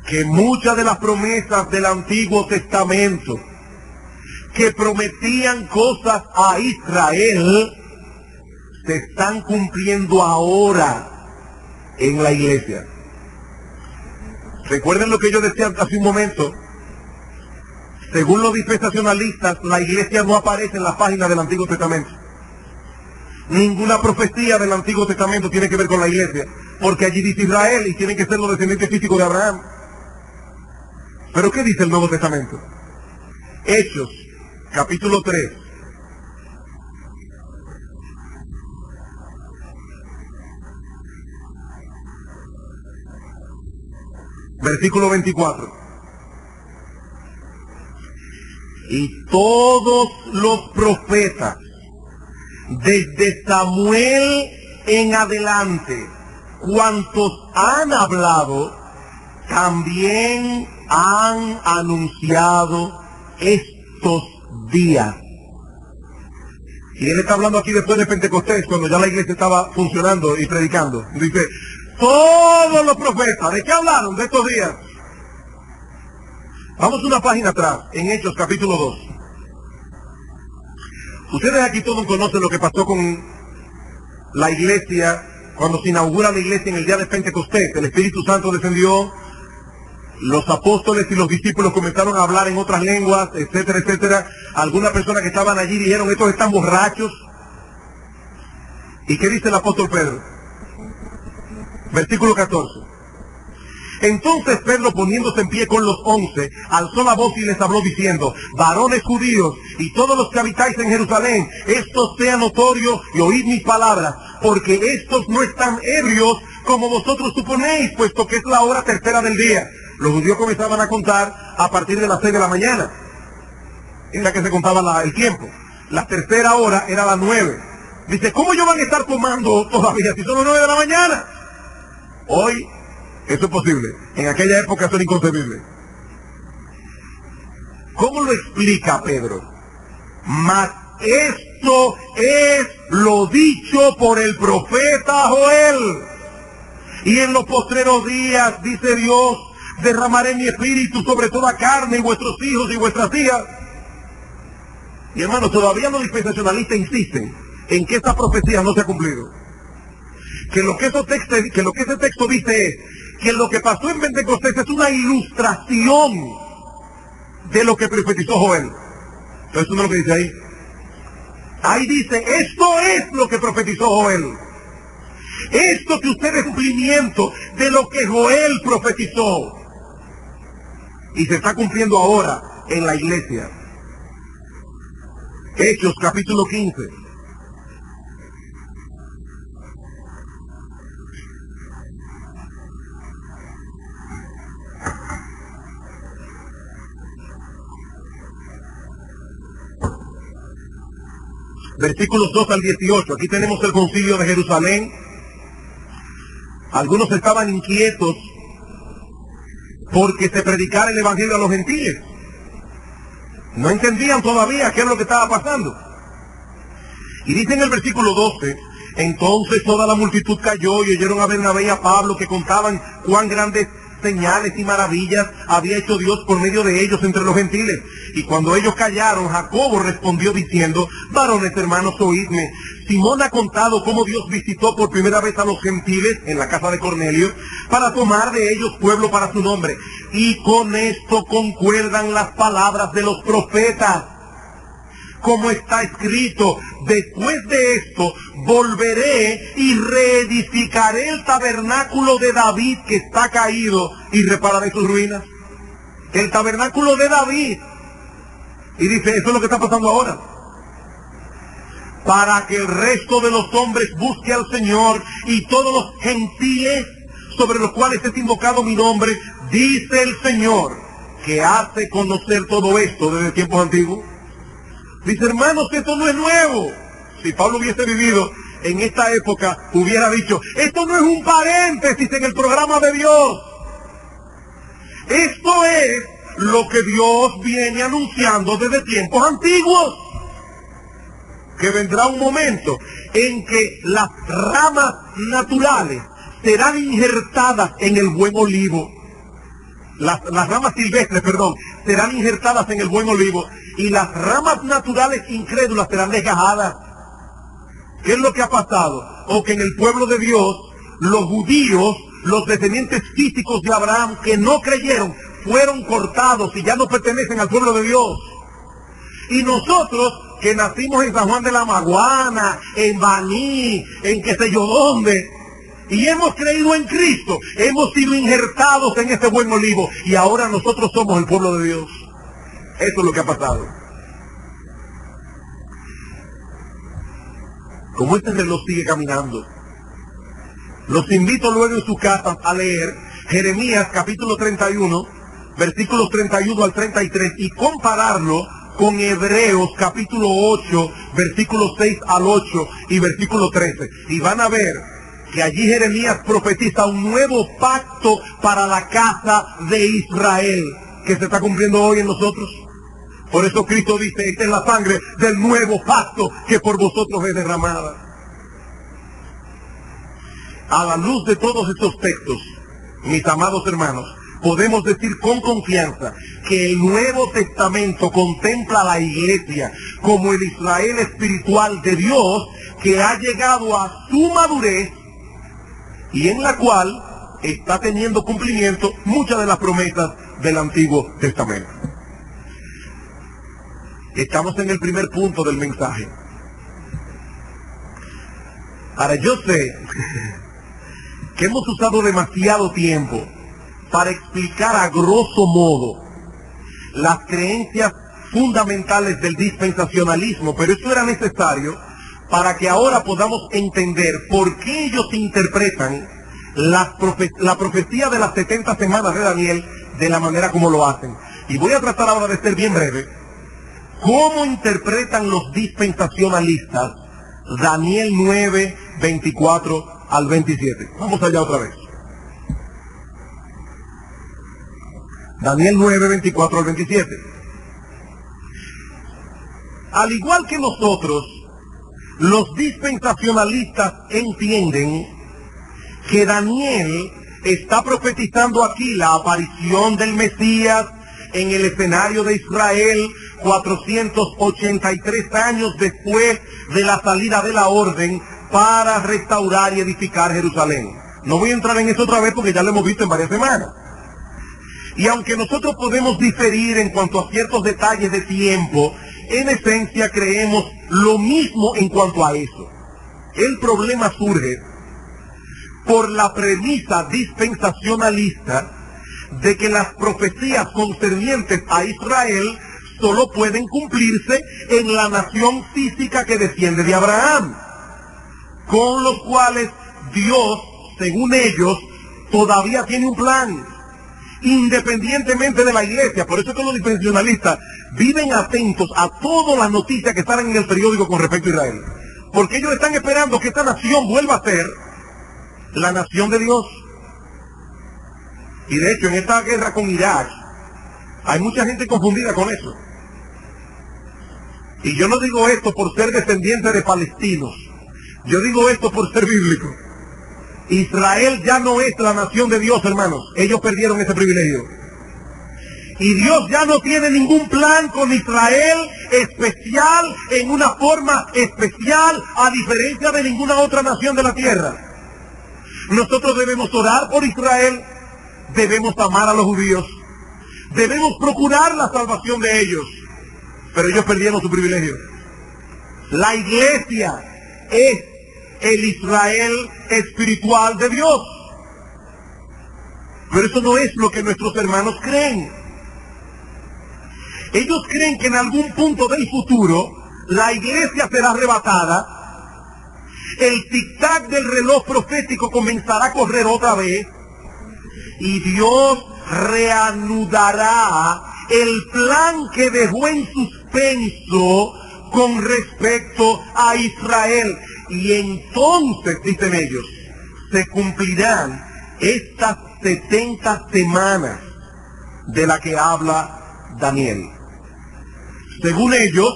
que muchas de las promesas del Antiguo Testamento que prometían cosas a Israel se están cumpliendo ahora en la iglesia. Recuerden lo que yo decía hace un momento. Según los dispensacionalistas, la iglesia no aparece en las páginas del Antiguo Testamento. Ninguna profecía del Antiguo Testamento tiene que ver con la iglesia, porque allí dice Israel y tienen que ser los descendientes físicos de Abraham. ¿Pero qué dice el Nuevo Testamento? Hechos, capítulo 3. Versículo 24. Y todos los profetas, desde Samuel en adelante, cuantos han hablado, también han anunciado estos días. Y él está hablando aquí después de Pentecostés, cuando ya la iglesia estaba funcionando y predicando. Dice, todos los profetas, ¿de qué hablaron? De estos días. Vamos una página atrás, en Hechos capítulo 2. Ustedes aquí todos conocen lo que pasó con la iglesia, cuando se inaugura la iglesia en el día de Pentecostés. El Espíritu Santo descendió, los apóstoles y los discípulos comenzaron a hablar en otras lenguas, etcétera, etcétera. Algunas personas que estaban allí dijeron, estos están borrachos. ¿Y qué dice el apóstol Pedro? Versículo 14. Entonces Pedro, poniéndose en pie con los 11, alzó la voz y les habló diciendo, varones judíos y todos los que habitáis en Jerusalén, esto sea notorio y oíd mis palabras, porque estos no están ebrios como vosotros suponéis, puesto que es la hora tercera del día. Los judíos comenzaban a contar a partir de las 6 de la mañana, en la que se contaba el tiempo. La tercera hora era las 9. Dice, ¿cómo ellos van a estar tomando todavía si son las 9 de la mañana? Hoy eso es posible. En aquella época eso era inconcebible. ¿Cómo lo explica Pedro? Mas esto es lo dicho por el profeta Joel. Y en los postreros días, dice Dios, derramaré mi espíritu sobre toda carne, y vuestros hijos y vuestras hijas. Y hermanos, todavía los dispensacionalistas insisten en que esta profecía no se ha cumplido. Que lo que ese texto dice es que lo que pasó en Pentecostés es una ilustración de lo que profetizó Joel. Entonces, eso no es lo que dice ahí. Ahí dice, esto es lo que profetizó Joel. Esto que usted es cumplimiento de lo que Joel profetizó. Y se está cumpliendo ahora en la iglesia. Hechos capítulo 15. Versículos 2 al 18. Aquí tenemos el concilio de Jerusalén. Algunos estaban inquietos porque se predicara el evangelio a los gentiles. No entendían todavía qué es lo que estaba pasando. Y dice en el versículo 12, entonces toda la multitud cayó y oyeron a Bernabé y a Pablo que contaban cuán grandes señales y maravillas había hecho Dios por medio de ellos entre los gentiles. Y cuando ellos callaron, Jacobo respondió diciendo, varones hermanos, oídme. Simón ha contado cómo Dios visitó por primera vez a los gentiles en la casa de Cornelio para tomar de ellos pueblo para su nombre. Y con esto concuerdan las palabras de los profetas. Como está escrito, después de esto volveré y reedificaré el tabernáculo de David que está caído y repararé sus ruinas. El tabernáculo de David. Y dice, eso es lo que está pasando ahora. Para que el resto de los hombres busque al Señor y todos los gentiles sobre los cuales es invocado mi nombre, dice el Señor, que hace conocer todo esto desde tiempos antiguos. Dice, hermanos, esto no es nuevo. Si Pablo hubiese vivido en esta época, hubiera dicho, esto no es un paréntesis en el programa de Dios. Esto es lo que Dios viene anunciando desde tiempos antiguos. Que vendrá un momento en que las ramas naturales serán injertadas en el buen olivo. Las ramas silvestres, serán injertadas en el buen olivo y las ramas naturales incrédulas serán desgajadas. ¿Qué es lo que ha pasado? O que en el pueblo de Dios, los judíos, los descendientes físicos de Abraham que no creyeron, fueron cortados y ya no pertenecen al pueblo de Dios. Y nosotros, que nacimos en San Juan de la Maguana, en Baní, en qué sé yo dónde, y hemos creído en Cristo, hemos sido injertados en ese buen olivo, y ahora nosotros somos el pueblo de Dios. Eso es lo que ha pasado. Como este reloj sigue caminando, los invito luego en sus casas a leer Jeremías capítulo 31, versículos 31 al 33, y compararlo con Hebreos capítulo 8, versículos 6 al 8 y versículo 13. Y van a ver que allí Jeremías profetiza un nuevo pacto para la casa de Israel, que se está cumpliendo hoy en nosotros. Por eso Cristo dice, esta es la sangre del nuevo pacto que por vosotros es derramada. A la luz de todos estos textos, mis amados hermanos, podemos decir con confianza que el Nuevo Testamento contempla a la iglesia como el Israel espiritual de Dios que ha llegado a su madurez y en la cual está teniendo cumplimiento muchas de las promesas del Antiguo Testamento. Estamos en el primer punto del mensaje. Ahora yo sé que hemos usado demasiado tiempo para explicar a grosso modo las creencias fundamentales del dispensacionalismo, pero eso era necesario para que ahora podamos entender por qué ellos interpretan la profecía de las 70 semanas de Daniel de la manera como lo hacen. Y voy a tratar ahora de ser bien breve. ¿Cómo interpretan los dispensacionalistas Daniel 9, 24 al 27? Vamos allá otra vez. Daniel 9, 24 al 27. Al igual que nosotros, los dispensacionalistas entienden que Daniel está profetizando aquí la aparición del Mesías en el escenario de Israel 483 años después de la salida de la orden para restaurar y edificar Jerusalén. No voy a entrar en eso otra vez porque ya lo hemos visto en varias semanas. Y aunque nosotros podemos diferir en cuanto a ciertos detalles de tiempo, en esencia creemos lo mismo en cuanto a eso. El problema surge por la premisa dispensacionalista de que las profecías concernientes a Israel solo pueden cumplirse en la nación física que desciende de Abraham, con los cuales Dios, según ellos, todavía tiene un plan, independientemente de la iglesia. Por eso es que los dispensacionalistas viven atentos a todas las noticias que salen en el periódico con respecto a Israel, porque ellos están esperando que esta nación vuelva a ser la nación de Dios. Y de hecho, en esta guerra con Irak, hay mucha gente confundida con eso. Y yo no digo esto por ser descendiente de palestinos, yo digo esto por ser bíblico. Israel ya no es la nación de Dios, hermanos. Ellos perdieron ese privilegio. Y Dios ya no tiene ningún plan con Israel especial, en una forma especial, a diferencia de ninguna otra nación de la tierra. Nosotros debemos orar por Israel, debemos amar a los judíos, debemos procurar la salvación de ellos, pero ellos perdieron su privilegio. La iglesia es el Israel espiritual de Dios, pero eso no es lo que nuestros hermanos creen. Ellos creen que en algún punto del futuro la iglesia será arrebatada, el tic-tac del reloj profético comenzará a correr otra vez y Dios reanudará el plan que dejó en suspenso con respecto a Israel. Y entonces, dicen ellos, se cumplirán estas 70 semanas de la que habla Daniel. Según ellos,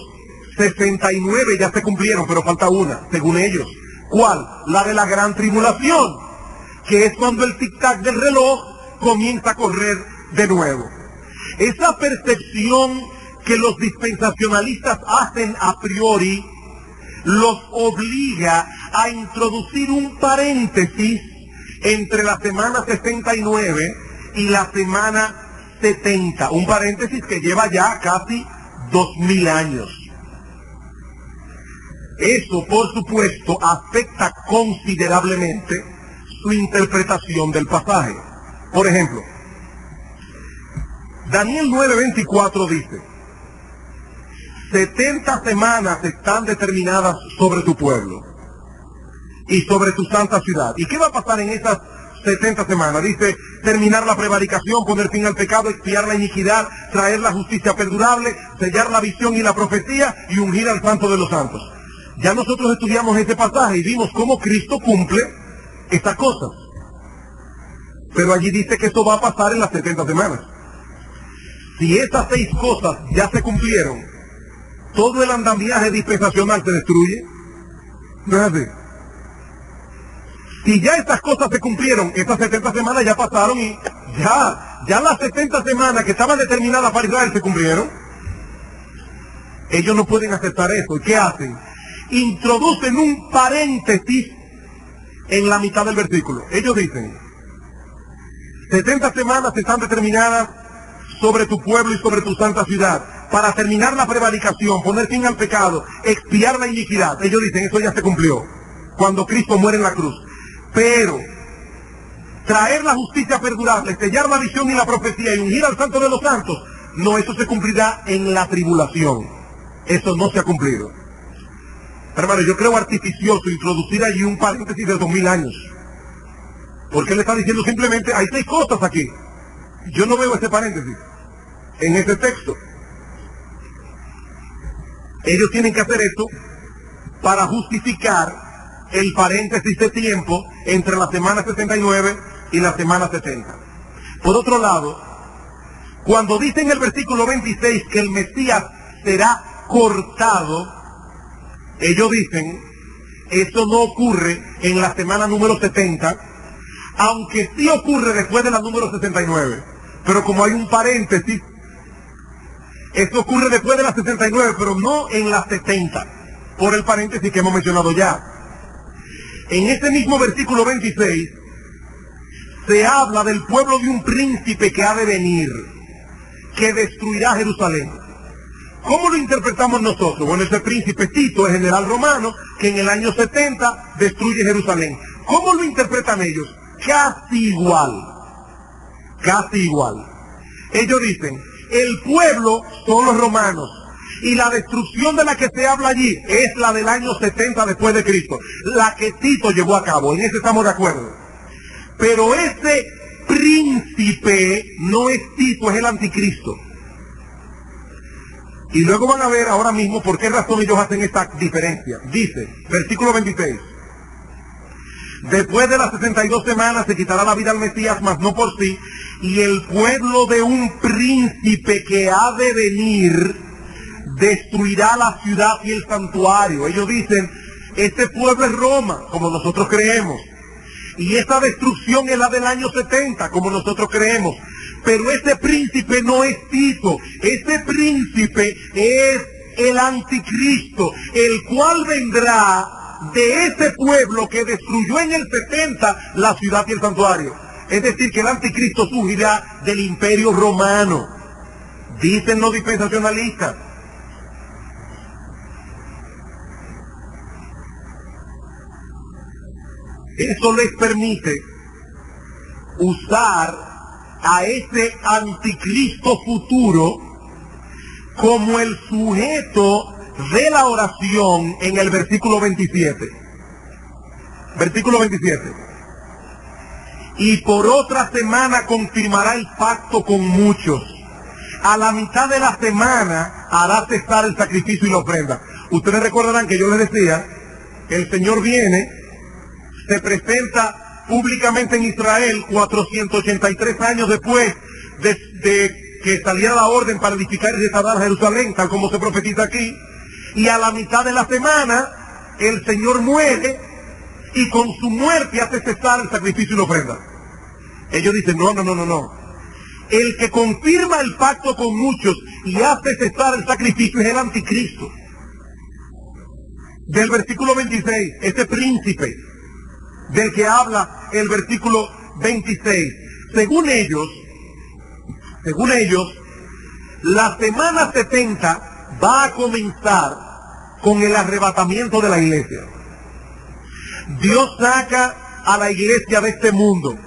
69 ya se cumplieron, pero falta una, según ellos. ¿Cuál? La de la gran tribulación, que es cuando el tic-tac del reloj comienza a correr de nuevo. Esa percepción que los dispensacionalistas hacen a priori los obliga a introducir un paréntesis entre la semana 69 y la semana 70. Un paréntesis que lleva ya casi 2000 años. Eso, por supuesto, afecta considerablemente su interpretación del pasaje. Por ejemplo, Daniel 9:24 dice: 70 semanas están determinadas sobre tu pueblo y sobre tu santa ciudad. ¿Y qué va a pasar en esas 70 semanas? Dice: terminar la prevaricación, poner fin al pecado, expiar la iniquidad, traer la justicia perdurable, sellar la visión y la profecía y ungir al santo de los santos. Ya nosotros estudiamos este pasaje y vimos cómo Cristo cumple estas cosas. Pero allí dice que esto va a pasar en las 70 semanas. Si estas 6 cosas ya se cumplieron, todo el andamiaje dispensacional se destruye. ¿No es así? Si ya estas cosas se cumplieron, estas 70 semanas ya pasaron y ya las 70 semanas que estaban determinadas para Israel se cumplieron. Ellos no pueden aceptar eso. ¿Y qué hacen? Introducen un paréntesis en la mitad del versículo. Ellos dicen: 70 semanas están determinadas sobre tu pueblo y sobre tu santa ciudad, para terminar la prevaricación, poner fin al pecado, expiar la iniquidad. Ellos dicen: eso ya se cumplió cuando Cristo muere en la cruz. Pero traer la justicia perdurable, sellar la visión y la profecía y ungir al santo de los santos, no, eso se cumplirá en la tribulación. Eso no se ha cumplido. Hermano, yo creo artificioso introducir allí un paréntesis de 2000 años. Porque él está diciendo simplemente: hay 6 cosas aquí. Yo no veo ese paréntesis en ese texto. Ellos tienen que hacer esto para justificar el paréntesis de tiempo entre la semana 69 y la semana 70. Por otro lado, cuando dice en el versículo 26 que el Mesías será cortado, ellos dicen: eso no ocurre en la semana número 70, aunque sí ocurre después de la número 69. Pero como hay un paréntesis, esto ocurre después de la 69, pero no en la 70, por el paréntesis que hemos mencionado ya. En este mismo versículo 26, se habla del pueblo de un príncipe que ha de venir, que destruirá Jerusalén. ¿Cómo lo interpretamos nosotros? Bueno, ese príncipe Tito es general romano, que en el año 70 destruye Jerusalén. ¿Cómo lo interpretan ellos? Casi igual. Casi igual. Ellos dicen: El pueblo son los romanos. Y la destrucción de la que se habla allí es la del año 70 después de Cristo. La que Tito llevó a cabo. En eso estamos de acuerdo. Pero ese príncipe no es Tito, es el anticristo. Y luego van a ver ahora mismo por qué razón ellos hacen esta diferencia. Dice, versículo 26. Después de las 62 semanas se quitará la vida al Mesías, mas no por sí. Y el pueblo de un príncipe que ha de venir destruirá la ciudad y el santuario. Ellos dicen, este pueblo es Roma, como nosotros creemos. Y esa destrucción es la del año 70, como nosotros creemos. Pero ese príncipe no es Tito. Ese príncipe es el anticristo, el cual vendrá de ese pueblo que destruyó en el 70 la ciudad y el santuario. Es decir, que el anticristo surgirá del imperio romano. Dicen los dispensacionalistas. Eso les permite usar a ese anticristo futuro como el sujeto de la oración en el versículo 27. Versículo 27. Y por otra semana confirmará el pacto con muchos. A la mitad de la semana hará cesar el sacrificio y la ofrenda. Ustedes recordarán que yo les decía, el Señor viene, se presenta públicamente en Israel 483 años después de que saliera la orden para edificar y restaurar Jerusalén, tal como se profetiza aquí. Y a la mitad de la semana el Señor muere y con su muerte hace cesar el sacrificio y la ofrenda. Ellos dicen, no. El que confirma el pacto con muchos y hace cesar el sacrificio es el anticristo. Del versículo 26, ese príncipe del que habla el versículo 26. Según ellos, la semana 70 va a comenzar con el arrebatamiento de la iglesia. Dios saca a la iglesia de este mundo.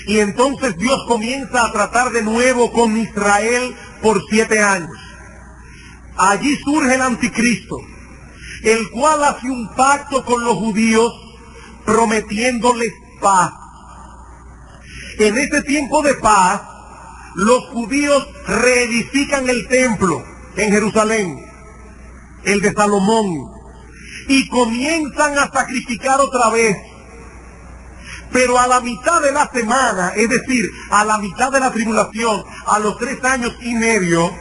Y entonces Dios comienza a tratar de nuevo con Israel por 7 años. Allí surge el anticristo, el cual hace un pacto con los judíos prometiéndoles paz. En ese tiempo de paz, los judíos reedifican el templo en Jerusalén, el de Salomón, y comienzan a sacrificar otra vez. Pero a la mitad de la semana, es decir, a la mitad de la tribulación, a los 3 años y medio,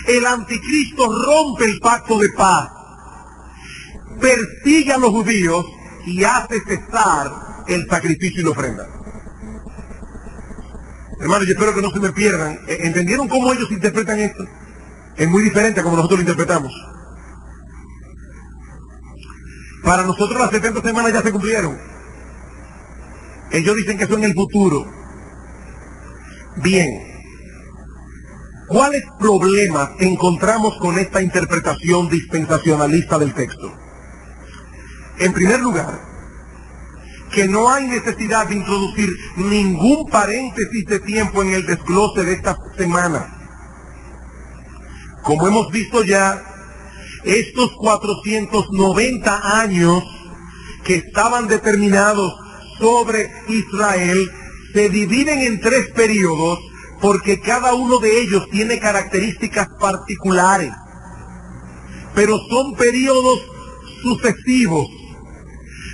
el anticristo rompe el pacto de paz, persigue a los judíos y hace cesar el sacrificio y la ofrenda. Hermanos, yo espero que no se me pierdan. ¿Entendieron cómo ellos interpretan esto? Es muy diferente a como nosotros lo interpretamos. Para nosotros las 70 semanas ya se cumplieron. Ellos dicen que eso en el futuro. Bien. ¿Cuáles problemas encontramos con esta interpretación dispensacionalista del texto? En primer lugar, que no hay necesidad de introducir ningún paréntesis de tiempo en el desglose de esta semana. Como hemos visto ya, estos 490 años que estaban determinados sobre Israel se dividen en 3 periodos porque cada uno de ellos tiene características particulares, pero son periodos sucesivos.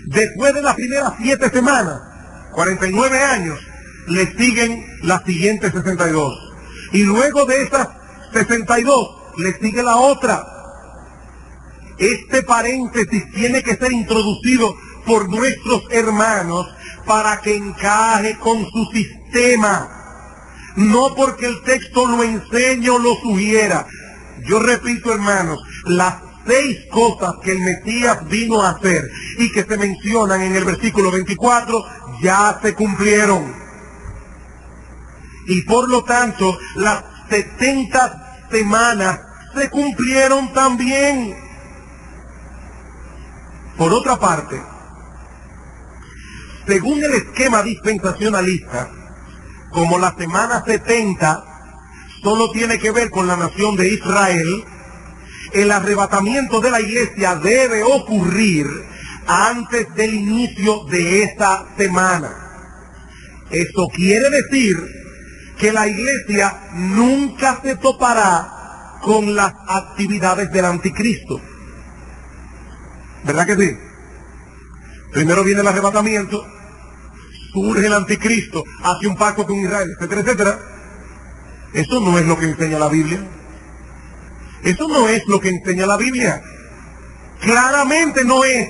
Después de las primeras 7 semanas, 49 años, le siguen las siguientes 62. Y luego de esas 62, le sigue la otra. Este paréntesis tiene que ser introducido por nuestros hermanos para que encaje con su sistema. No porque el texto lo enseñe o lo sugiera. Yo repito, hermanos, las 6 cosas que el Mesías vino a hacer y que se mencionan en el versículo 24 ya se cumplieron. Y por lo tanto, las 70 semanas se cumplieron también. Por otra parte, según el esquema dispensacionalista, como la semana 70 solo tiene que ver con la nación de Israel. El arrebatamiento de la iglesia debe ocurrir antes del inicio de esta semana. Esto quiere decir que la iglesia nunca se topará con las actividades del anticristo. ¿Verdad que sí? Primero viene el arrebatamiento, surge el anticristo, hace un pacto con Israel, etcétera, etcétera. Eso no es lo que enseña la Biblia. Eso no es lo que enseña la Biblia. Claramente no es.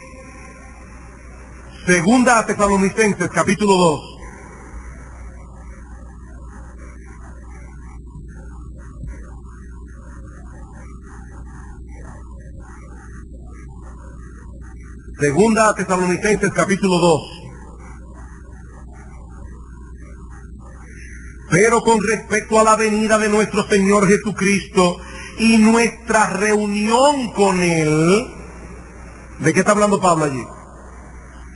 Segunda a Tesalonicenses, capítulo 2. Segunda a Tesalonicenses, capítulo 2. Pero con respecto a la venida de nuestro Señor Jesucristo y nuestra reunión con Él, ¿de qué está hablando Pablo allí?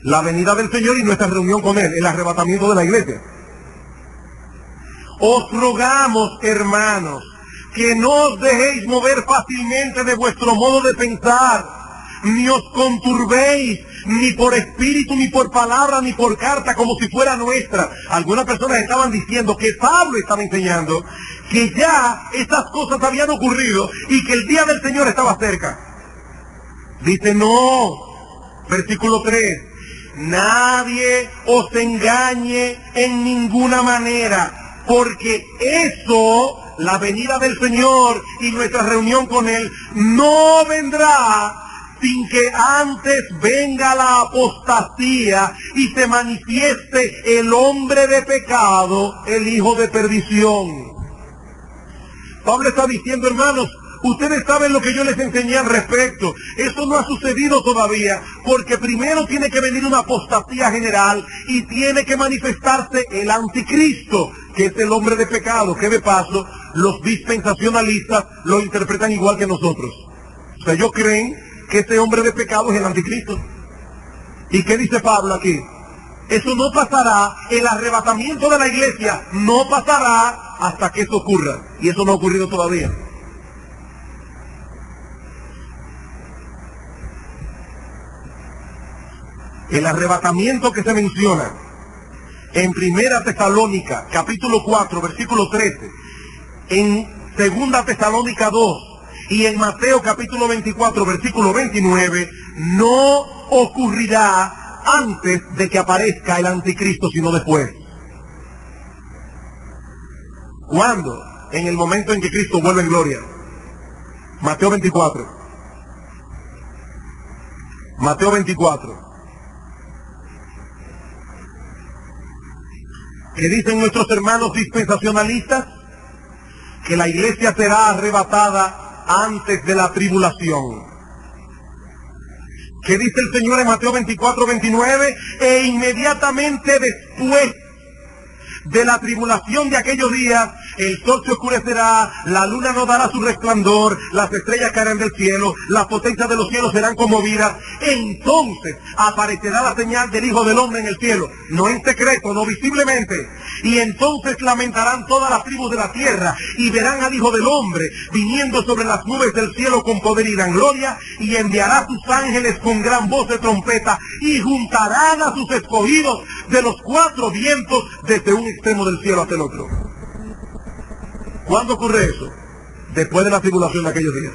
La venida del Señor y nuestra reunión con Él, el arrebatamiento de la iglesia. Os rogamos, hermanos, que no os dejéis mover fácilmente de vuestro modo de pensar, ni os conturbéis, ni por espíritu, ni por palabra, ni por carta, como si fuera nuestra. Algunas personas estaban diciendo que Pablo estaba enseñando que ya estas cosas habían ocurrido y que el día del Señor estaba cerca. Dice, no, versículo 3, nadie os engañe en ninguna manera, porque eso, la venida del Señor y nuestra reunión con Él, no vendrá sin que antes venga la apostasía y se manifieste el hombre de pecado, el hijo de perdición. Pablo está diciendo, hermanos, ustedes saben lo que yo les enseñé al respecto. Eso no ha sucedido todavía, porque primero tiene que venir una apostasía general y tiene que manifestarse el anticristo, que es el hombre de pecado, que de paso los dispensacionalistas lo interpretan igual que nosotros. O sea, ellos creen que ese hombre de pecado es el anticristo. ¿Y qué dice Pablo aquí? Eso no pasará, el arrebatamiento de la iglesia no pasará hasta que eso ocurra. Y eso no ha ocurrido todavía. El arrebatamiento que se menciona en Primera Tesalónica, capítulo 4, versículo 13, en Segunda Tesalónica 2, y en Mateo capítulo 24, versículo 29, no ocurrirá antes de que aparezca el anticristo, sino después. ¿Cuándo? En el momento en que Cristo vuelve en gloria. Mateo 24. Mateo 24. ¿Qué dicen nuestros hermanos dispensacionalistas? Que la iglesia será arrebatada antes de la tribulación. ¿Qué dice el Señor en Mateo 24, 29? E inmediatamente después de la tribulación de aquellos días, el sol se oscurecerá, la luna no dará su resplandor, las estrellas caerán del cielo, las potencias de los cielos serán conmovidas. Entonces aparecerá la señal del Hijo del Hombre en el cielo, no en secreto, no visiblemente. Y entonces lamentarán todas las tribus de la tierra y verán al Hijo del Hombre viniendo sobre las nubes del cielo con poder y gran gloria, y enviará sus ángeles con gran voz de trompeta y juntarán a sus escogidos de los cuatro vientos desde un extremo del cielo hasta el otro. ¿Cuándo ocurre eso? Después de la tribulación de aquellos días.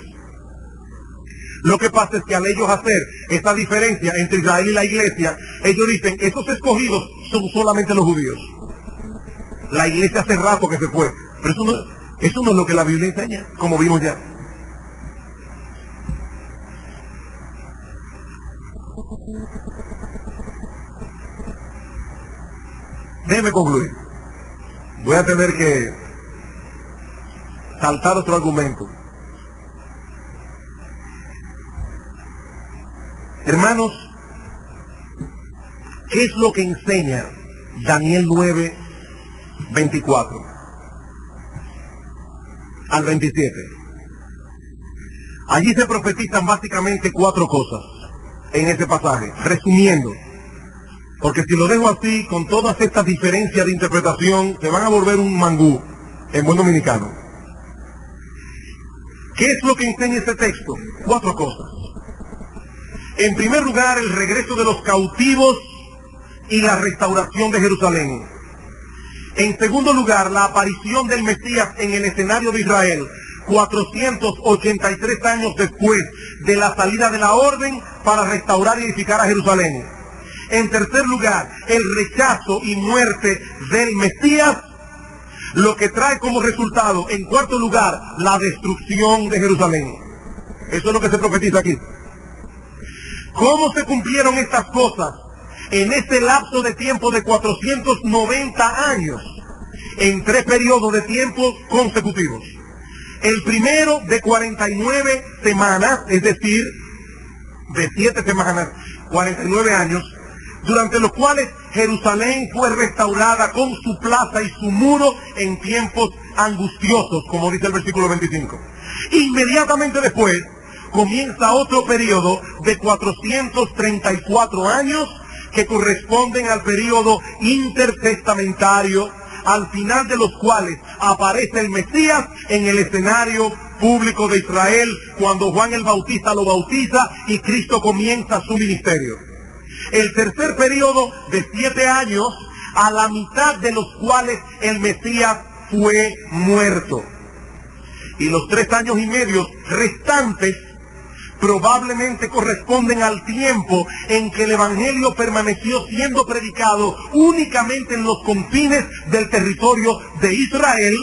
Lo que pasa es que al ellos hacer esta diferencia entre Israel y la iglesia, ellos dicen, esos escogidos son solamente los judíos. La iglesia hace rato que se fue. Pero eso no es lo que la Biblia enseña, como vimos ya. Déjeme concluir. Voy a tener que saltar otro argumento. Hermanos, ¿qué es lo que enseña Daniel 9, 24 al 27? Allí se profetizan básicamente cuatro cosas en ese pasaje, resumiendo, porque si lo dejo así, con todas estas diferencias de interpretación, se van a volver un mangú en buen dominicano. ¿Qué es lo que enseña este texto? 4 cosas. En primer lugar, el regreso de los cautivos y la restauración de Jerusalén. En segundo lugar, la aparición del Mesías en el escenario de Israel, 483 años después de la salida de la orden para restaurar y edificar a Jerusalén. En tercer lugar, el rechazo y muerte del Mesías, lo que trae como resultado, en cuarto lugar, la destrucción de Jerusalén. Eso es lo que se profetiza aquí. ¿Cómo se cumplieron estas cosas en este lapso de tiempo de 490 años? En 3 periodos de tiempo consecutivos. El primero de 49 semanas, es decir, de 7 semanas, 49 años, durante los cuales Jerusalén fue restaurada con su plaza y su muro en tiempos angustiosos, como dice el versículo 25. Inmediatamente después comienza otro periodo de 434 años que corresponden al periodo intertestamentario, al final de los cuales aparece el Mesías en el escenario público de Israel, cuando Juan el Bautista lo bautiza y Cristo comienza su ministerio. El tercer periodo de 7 años, a la mitad de los cuales el Mesías fue muerto. Y los 3 años y medio restantes probablemente corresponden al tiempo en que el Evangelio permaneció siendo predicado únicamente en los confines del territorio de Israel.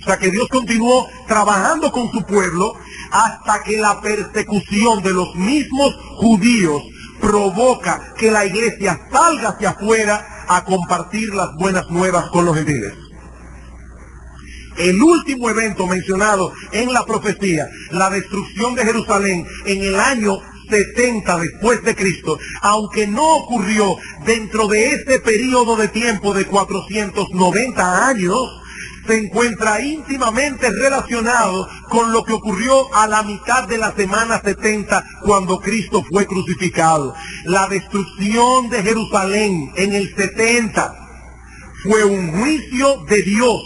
O sea que Dios continuó trabajando con su pueblo hasta que la persecución de los mismos judíos provoca que la iglesia salga hacia afuera a compartir las buenas nuevas con los gentiles. El último evento mencionado en la profecía, la destrucción de Jerusalén en el año 70 después de Cristo, aunque no ocurrió dentro de este periodo de tiempo de 490 años, se encuentra íntimamente relacionado con lo que ocurrió a la mitad de la semana 70 cuando Cristo fue crucificado. La destrucción de Jerusalén en el 70 fue un juicio de Dios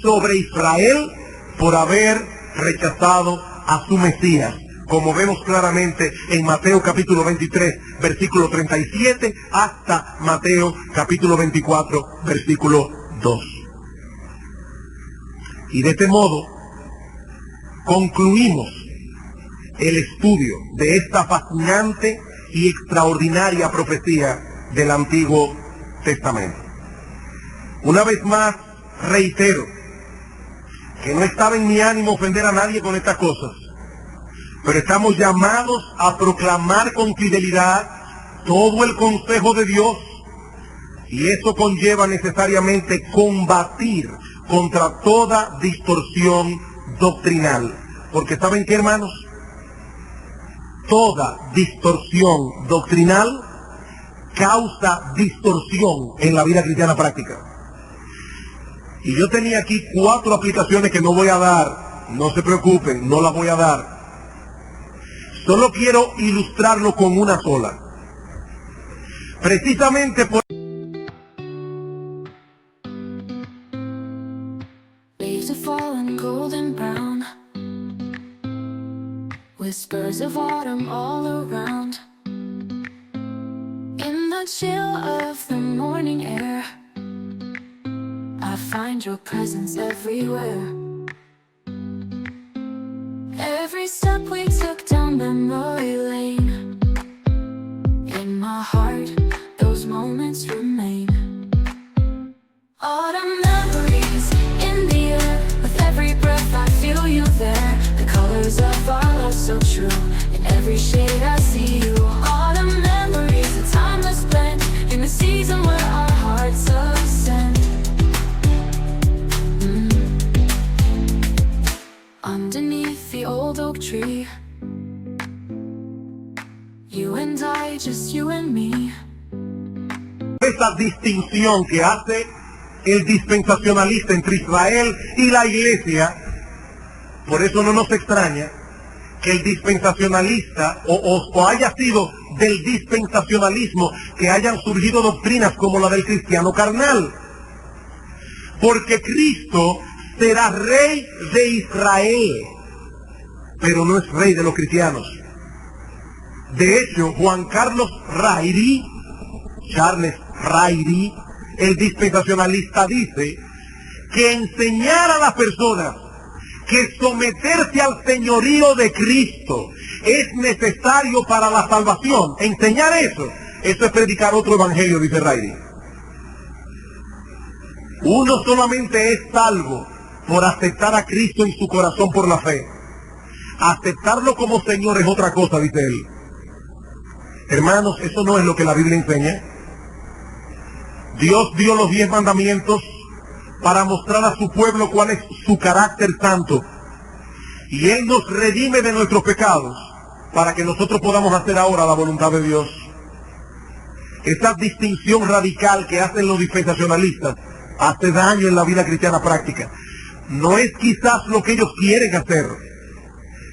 sobre Israel por haber rechazado a su Mesías, como vemos claramente en Mateo capítulo 23, versículo 37, hasta Mateo capítulo 24, versículo 2. Y de este modo concluimos el estudio de esta fascinante y extraordinaria profecía del Antiguo Testamento. Una vez más, reitero que no estaba en mi ánimo ofender a nadie con estas cosas, pero estamos llamados a proclamar con fidelidad todo el consejo de Dios, y eso conlleva necesariamente combatir contra toda distorsión doctrinal. Porque ¿saben qué, hermanos? Toda distorsión doctrinal causa distorsión en la vida cristiana práctica. Y yo tenía aquí 4 aplicaciones que no voy a dar. No se preocupen, no las voy a dar. Solo quiero ilustrarlo con una sola. Precisamente por... Leaves are falling golden brown, whispers of autumn all around. In the chill of the morning air, I find your presence everywhere. Every step we took down memory lane, in my heart, those moments remain. Autumn memories in the air, with every breath I feel you there. The colors of our love so true, in every shade I see you. Autumn memories, a timeless blend, in the season where our hearts ascend. Underneath the old oak tree, you and I, just you and me. Esa distinción que hace el dispensacionalista entre Israel y la iglesia, por eso no nos extraña que el dispensacionalista o haya sido del dispensacionalismo que hayan surgido doctrinas como la del cristiano carnal. Porque Cristo será rey de Israel pero no es rey de los cristianos. De hecho, Juan Carlos Rairi, Charles Rairi, el dispensacionalista, dice que enseñar a las personas que someterse al señorío de Cristo es necesario para la salvación. Enseñar eso es predicar otro evangelio, dice Rairi. Uno solamente es salvo por aceptar a Cristo en su corazón por la fe. Aceptarlo como Señor es otra cosa, dice él. Hermanos, eso no es lo que la Biblia enseña. Dios dio los 10 mandamientos para mostrar a su pueblo cuál es su carácter santo. Y Él nos redime de nuestros pecados para que nosotros podamos hacer ahora la voluntad de Dios. Esa distinción radical que hacen los dispensacionalistas hace daño en la vida cristiana práctica. No es quizás lo que ellos quieren hacer.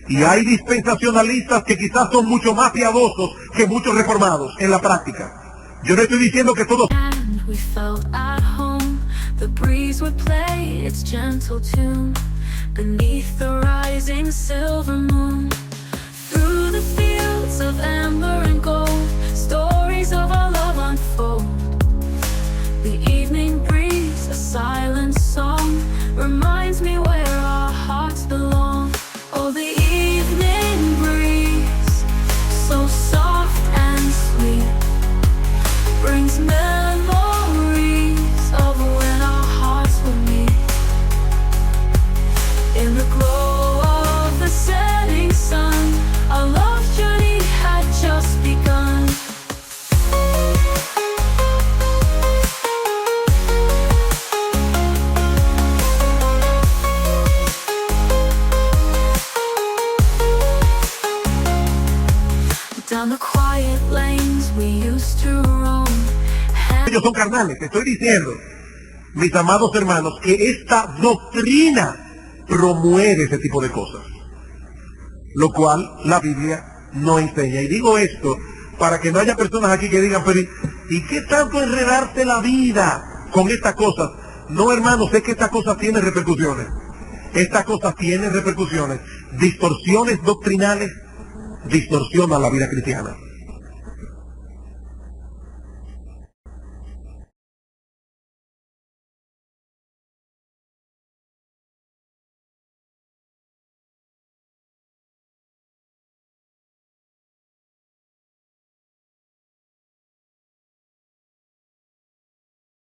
Y hay dispensacionalistas que quizás son mucho más piadosos que muchos reformados en la práctica. Yo no estoy diciendo que todos... We felt at home. The breeze would play its gentle tune beneath the rising silver moon. Through the fields of amber and gold, stories of our love unfold. The evening breeze, a silent song, reminds me where our hearts belong. Oh, the evening breeze, so soft and sweet, brings memories of when our hearts were meet. In the glow of the setting sun, our love journey had just begun. Down the quiet lanes we used to roam. Ellos son carnales. Te estoy diciendo, mis amados hermanos, que esta doctrina promueve ese tipo de cosas, lo cual la Biblia no enseña. Y digo esto para que no haya personas aquí que digan, pero ¿y qué tanto enredarse la vida con estas cosas? No, hermanos, es que estas cosas tienen repercusiones. Estas cosas tienen repercusiones. Distorsiones doctrinales distorsionan la vida cristiana.